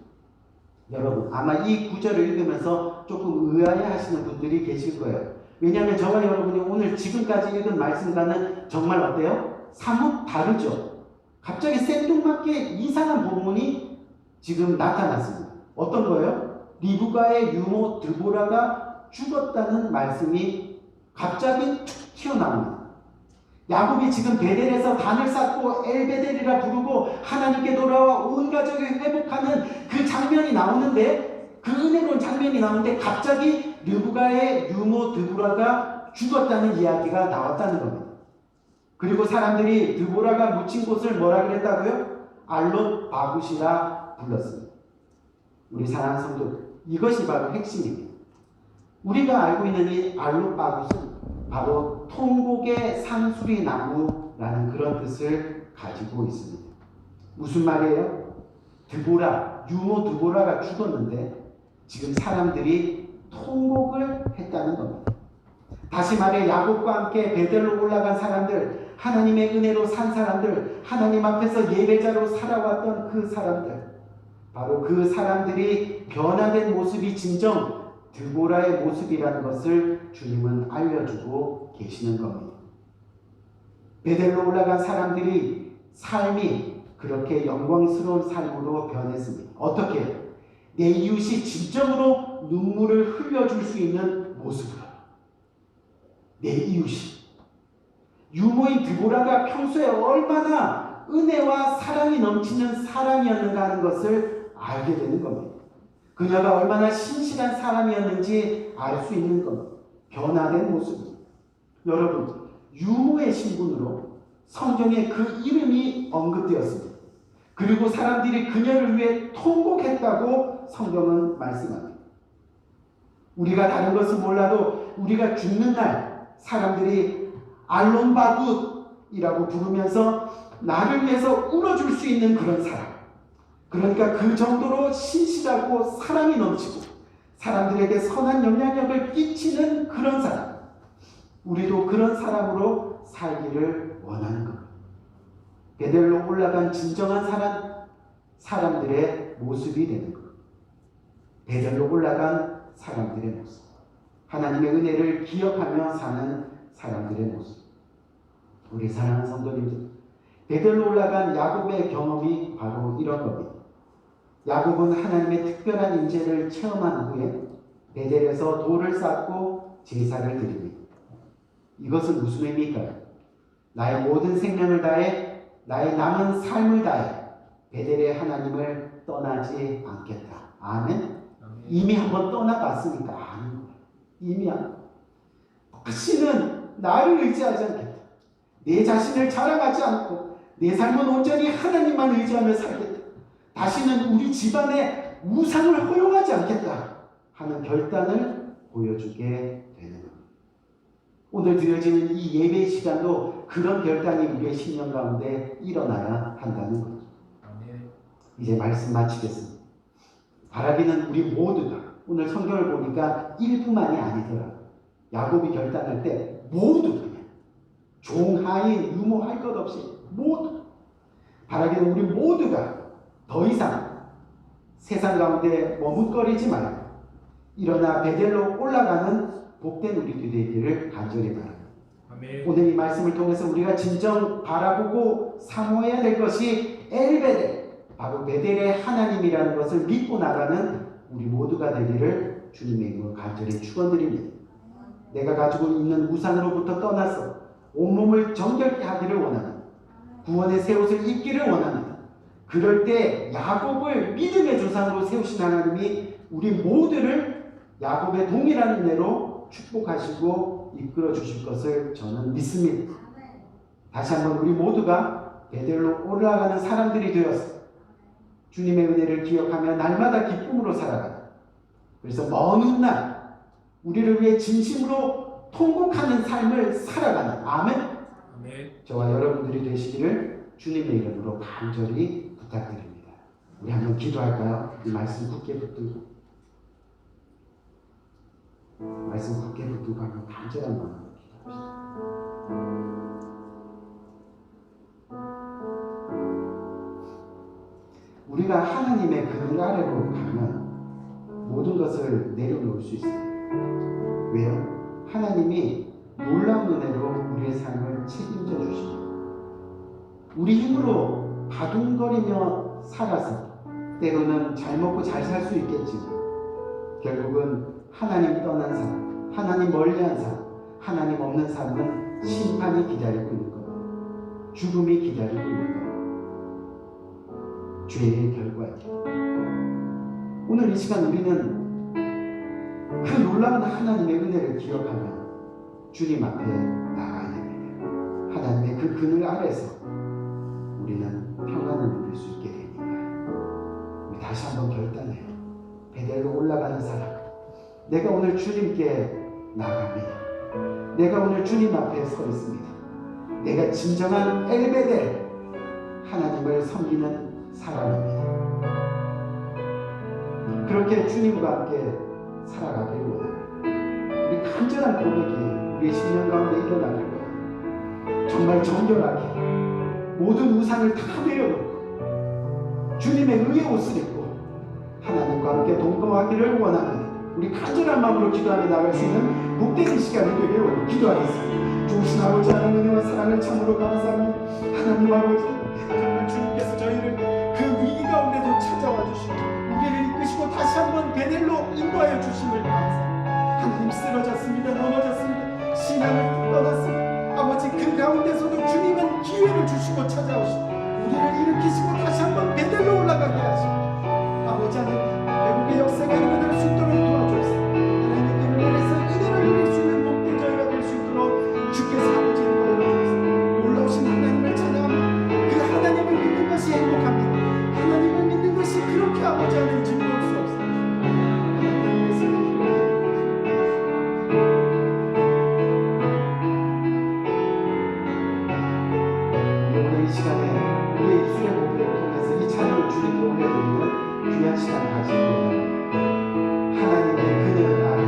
여러분, 아마 이 구절을 읽으면서 조금 의아해 하시는 분들이 계실 거예요. 왜냐하면 저와 여러분이 오늘 지금까지 읽은 말씀과는 정말 어때요? 사뭇 다르죠. 갑자기 생뚱맞게 이상한 본문이 지금 나타났습니다. 어떤 거예요? 리브가의 유모 드보라가 죽었다는 말씀이 갑자기 툭 튀어나옵니다. 야곱이 지금 베델에서 단을 쌓고 엘베델이라 부르고 하나님께 돌아와 온 가족을 회복하는 그 장면이 나오는데, 그 은혜로운 장면이 나오는데 갑자기 리브가의 유모 드보라가 죽었다는 이야기가 나왔다는 겁니다. 그리고 사람들이 드보라가 묻힌 곳을 뭐라 그랬다고요? 알롯 바굿이라 불렀습니다. 우리 사랑하는 성도, 이것이 바로 핵심입니다. 우리가 알고 있는 이 알롯 바굿은 바로 통곡의 상수리 나무라는 그런 뜻을 가지고 있습니다. 무슨 말이에요? 드보라, 유모 드보라가 죽었는데 지금 사람들이 통곡을 했다는 겁니다. 다시 말해 야곱과 함께 베델로 올라간 사람들, 하나님의 은혜로 산 사람들, 하나님 앞에서 예배자로 살아왔던 그 사람들, 바로 그 사람들이 변화된 모습이 진정 드보라의 모습이라는 것을 주님은 알려주고 계시는 겁니다. 베델로 올라간 사람들이 삶이 그렇게 영광스러운 삶으로 변했습니다. 어떻게? 내 이웃이 진정으로 눈물을 흘려줄 수 있는 모습으로. 내 이웃이. 유모인 드보라가 평소에 얼마나 은혜와 사랑이 넘치는 사람이었는가 하는 것을 알게 되는 겁니다. 그녀가 얼마나 신실한 사람이었는지 알 수 있는 것, 변화된 모습입니다. 여러분, 유모의 신분으로 성경에 그 이름이 언급되었습니다. 그리고 사람들이 그녀를 위해 통곡했다고 성경은 말씀합니다. 우리가 다른 것은 몰라도 우리가 죽는 날 사람들이 알론바굿이라고 부르면서 나를 위해서 울어줄 수 있는 그런 사람, 그러니까 그 정도로 신실하고 사랑이 넘치고 사람들에게 선한 영향력을 끼치는 그런 사람, 우리도 그런 사람으로 살기를 원하는 겁니다. 베델로 올라간 진정한 사람들의 모습이 되는 겁니다. 베델로 올라간 사람들의 모습, 하나님의 은혜를 기억하며 사는 사람들의 모습. 우리 사랑하는 성도님들, 베델로 올라간 야곱의 경험이 바로 이런 겁니다. 야곱은 하나님의 특별한 임재를 체험한 후에 베델에서 돌을 쌓고 제사를 드립니다. 이것은 무슨 의미일까요? 나의 모든 생명을 다해, 나의 남은 삶을 다해 베델의 하나님을 떠나지 않겠다. 아멘? 이미 한번 떠나봤으니까 아는 거예요. 이미 다시는 나를 의지하지 않겠다. 내 자신을 자랑하지 않고 내 삶은 온전히 하나님만 의지하며 살겠다. 다시는 우리 집안의 우상을 허용하지 않겠다 하는 결단을 보여주게 되는 겁니다. 오늘 드려지는 이 예배 시간도 그런 결단이 우리의 신령 가운데 일어나야 한다는 거죠. 이제 말씀 마치겠습니다. 바라기는 우리 모두가 오늘 성경을 보니까 일부만이 아니더라. 야곱이 결단할 때 모두 그냥 종하인 유모할 것 없이 모두 바라기는 우리 모두가 더 이상 세상 가운데 머뭇거리지 말고 일어나 베델로 올라가는 복된 우리들이 되기를 간절히 바랍니다. 오늘 이 말씀을 통해서 우리가 진정 바라보고 사모해야 될 것이 엘베델, 바로 베델의 하나님이라는 것을 믿고 나가는 우리 모두가 되기를 주님의 이름으로 간절히 축원드립니다. 내가 가지고 있는 우상으로부터 떠나서 온몸을 정결케 하기를 원하는, 구원의 새 옷을 입기를 원하는, 그럴 때 야곱을 믿음의 조상으로 세우신 하나님이 우리 모두를 야곱의 동일한 은혜로 축복하시고 이끌어 주실 것을 저는 믿습니다. 다시 한번 우리 모두가 베델로 올라가는 사람들이 되어서 주님의 은혜를 기억하며 날마다 기쁨으로 살아가는, 그래서 먼 훗날 우리를 위해 진심으로 통곡하는 삶을 살아가는, 아멘. 저와 여러분들이 되시기를 주님의 이름으로 간절히 부탁드립니다. 우리 한번 기도할까요? 이 말씀 굳게 붙들고, 말씀 굳게 붙들고 한번 간절한 마음으로 기도합시다. 우리가 하나님의 그늘 아래로 가면 모든 것을 내려놓을 수 있습니다. 왜요? 하나님이 놀라운 은혜로 우리의 삶을 책임져 주십니다. 우리 힘으로 바둥거리며 살아서 때로는 잘 먹고 잘 살 수 있겠지만 결국은 하나님 떠난 삶, 하나님 멀리한 삶, 하나님 없는 삶은 심판이 기다리고 있는 겁니다. 죽음이 기다리고 있는 겁니다. 죄의 결과입니다. 오늘 이 시간 우리는 그 놀라운 하나님의 은혜를 기억하며 주님 앞에 나가야 됩니다. 하나님의 그 그늘 아래서 우리는 평안을 누릴 수 있게 되니까 우리 다시 한번 결단해요. 베델로 올라가는 사람, 내가 오늘 주님께 나갑니다. 내가 오늘 주님 앞에 서 있습니다. 내가 진정한 엘베델, 하나님을 섬기는 사람입니다. 그렇게 주님과 함께 살아가기를 원합니다. 우리 간절한 고백이 우리의 심령 가운데 일어나길 원합니다. 정말 정결하게 모든 우상을 다 내려놓고 주님의 의의 옷을 입고 하나님과 함께 동거하기를 원합니다. 우리 간절한 마음으로 기도하며 나갈 수 있는 복된 시간이 되기를 원합니다. 기도하겠습니다. 좋으신 아버지 하나님 은혜와 사랑을 참으로 감사합니다. 하나님 아버지, 정말 주님께서 저희를 그 위기 가운데도 찾아와 주시고 우리를 이끄시고 다시 한번 베델로 인도하여 주심을 감사합니다. 하나님, 쓰러졌습니다. 넘어졌습니다. 신앙을 떠났습니다. 아버지, 그 가운데서도 주님은 기회를 주시고 찾아오시고 우리를 일으키시고 다시 한번 베델로 올라가게 하시고 아버지 하나님, 외국의 역사가 일어날 수 있도록 도와주옵소서. 하나님의 그늘 아래서 은혜를 누릴 수 있는 복된 저희가 될 수 있도록 주께서 아버지 인도하여 주옵소서. 놀라우신 하나님을 찬양합니다. 그 하나님을 믿는 것이 행복합니다. 하나님을 믿는 것이 그렇게 아버지 하나님 즐거울 수 없습니다. 오늘 이 시간에 우리의 입술의 고백을 통해서 이 찬양을 주님께 올려드리는 귀한 시간 가지고 하나님의 그늘 아래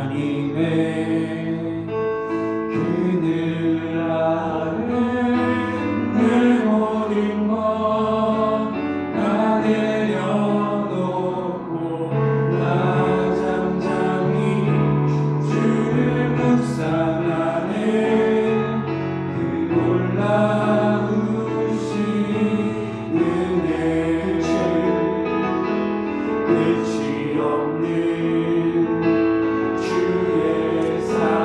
하나님의 그늘 아래 내 모든 것 다 내려놓고 나 잠잠히 주를 묵상하네. 그 놀라우신 은혜 끝이 없는 주의 사랑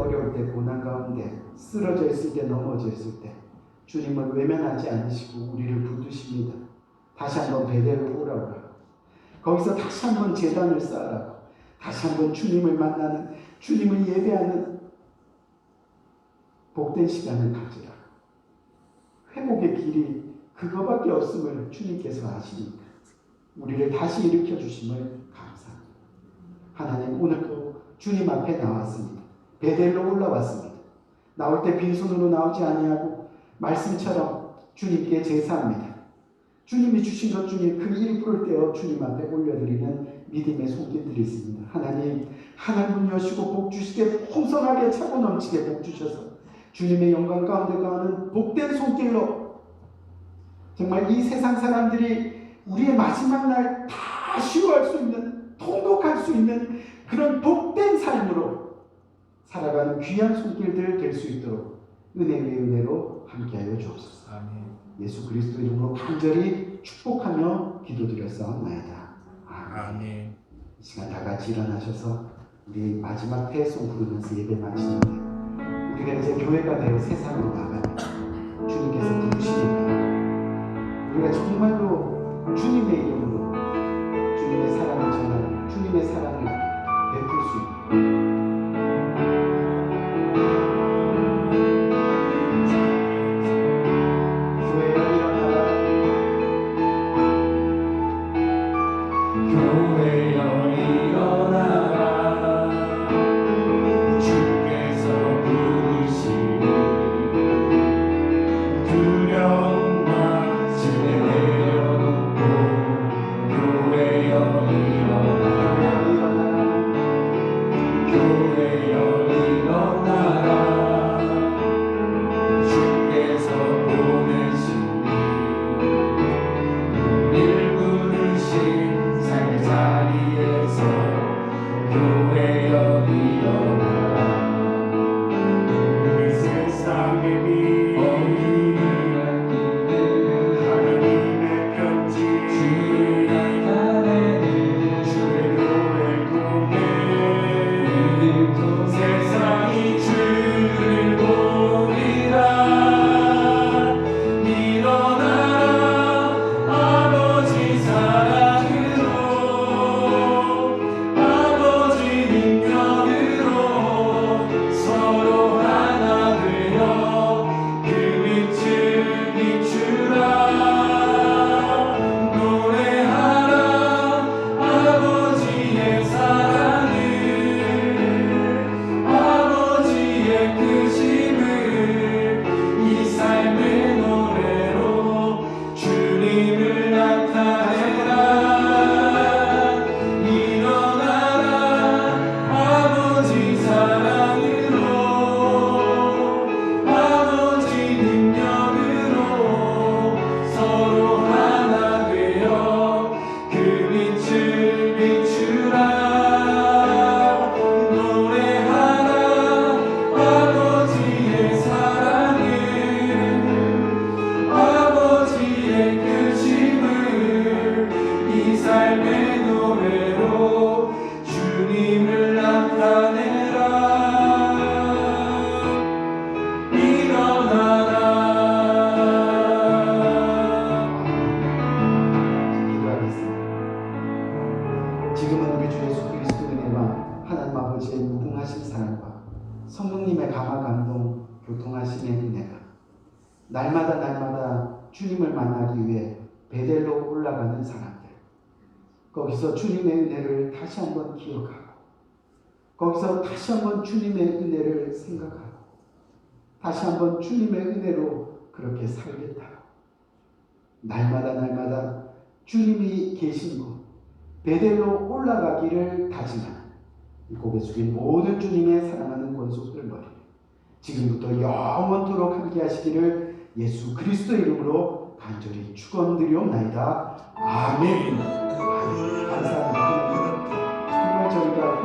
어려울 때, 고난 가운데 쓰러져 있을 때, 넘어져 있을 때 주님은 외면하지 않으시고 우리를 붙드십니다. 다시 한번 베델로 오라고 하고, 거기서 다시 한번 제단을 쌓으라고, 다시 한번 주님을 만나는, 주님을 예배하는 복된 시간을 가지라. 회복의 길이 그거밖에 없음을 주님께서 아시니까 우리를 다시 일으켜 주심을 감사합니다. 하나님, 오늘도 주님 앞에 나왔습니다. 베델로 올라왔습니다. 나올 때 빈손으로 나오지 아니하고 말씀처럼 주님께 제사합니다. 주님이 주신 것 중에 그 일부를 떼어 주님 앞에 올려드리는 믿음의 손길들이 있습니다. 하나님, 하늘문 여시고 복 주시게, 풍성하게 차고 넘치게 복 주셔서 주님의 영광 가운데 가는 복된 손길로 정말 이 세상 사람들이 우리의 마지막 날 다 쉬워할 수 있는, 통독할 수 있는 그런 복된 삶으로 살아가는 귀한 손길들 될 수 있도록 은혜 위에 은혜로 함께하여 주옵소서. 아멘. 예수 그리스도 이름으로 간절히 축복하며 기도드렸사옵나이다. 아멘. 아멘. 이 시간 다 같이 일어나셔서 우리 마지막 패송 부르면서 예배 마치는데, 우리가 이제 교회가 되어 세상으로 나가면 주님께서 부르시니까 우리가 정말로 주님의 이름으로 주님의 사랑을 전하는, 주님의 사랑을 베풀 수 있는, 교회여 일어나라. 주께서 부르시니 두려움과 짐을 내려놓고 교회여 일어나라. 교회여 일어나라. 주께서 보내시니 우리를 부르신 삶의 자리에서 교회여 일어나라. 우리 세상의 빛, 하나님의 편지, 주의 나타내는 주의 교회 공회, 세상이 주를 보리라. 일어나라 아버지 사랑으로, 아버지 능력으로 서로 하나 되어 그 빛을 비추라. 노래하라 아버지의 사랑을, 아버지의 크심을 이 삶의 노래로 주님을 나타내라. 일어나라 아버지 사랑으로, 아버지 능력으로 서로 하나 되어 그 빛을 비추라. 노래하라 아버지의 사랑을, 아버지의 크심을 이 삶의 노래로 주님을 나타내라. 일어나라. 기도하겠습니다. 지금은 우리 주 예수 그리스도의 은혜와 하나님 아버지의 무궁하신 사랑과 성령님의 감화 감동 교통하심의 은혜가 날마다 주님을 만나기 위해 베델로 올라가는 사람들, 거기서 주님의 은혜를 다시 한번 기억하고, 거기서 다시 한번 주님의 은혜를 생각하고, 다시 한번 주님의 은혜로 그렇게 살겠다고, 날마다 주님이 계신 곳 베델로 올라가기를 다짐하는 이 고개 숙인 모든 주님의 사랑하는 권속들 머리 지금부터 영원토록 함께 하시기를 예수 그리스도 이름으로 간절히 축원드리옵나이다. 아멘. 감사합니다. 정말 저희가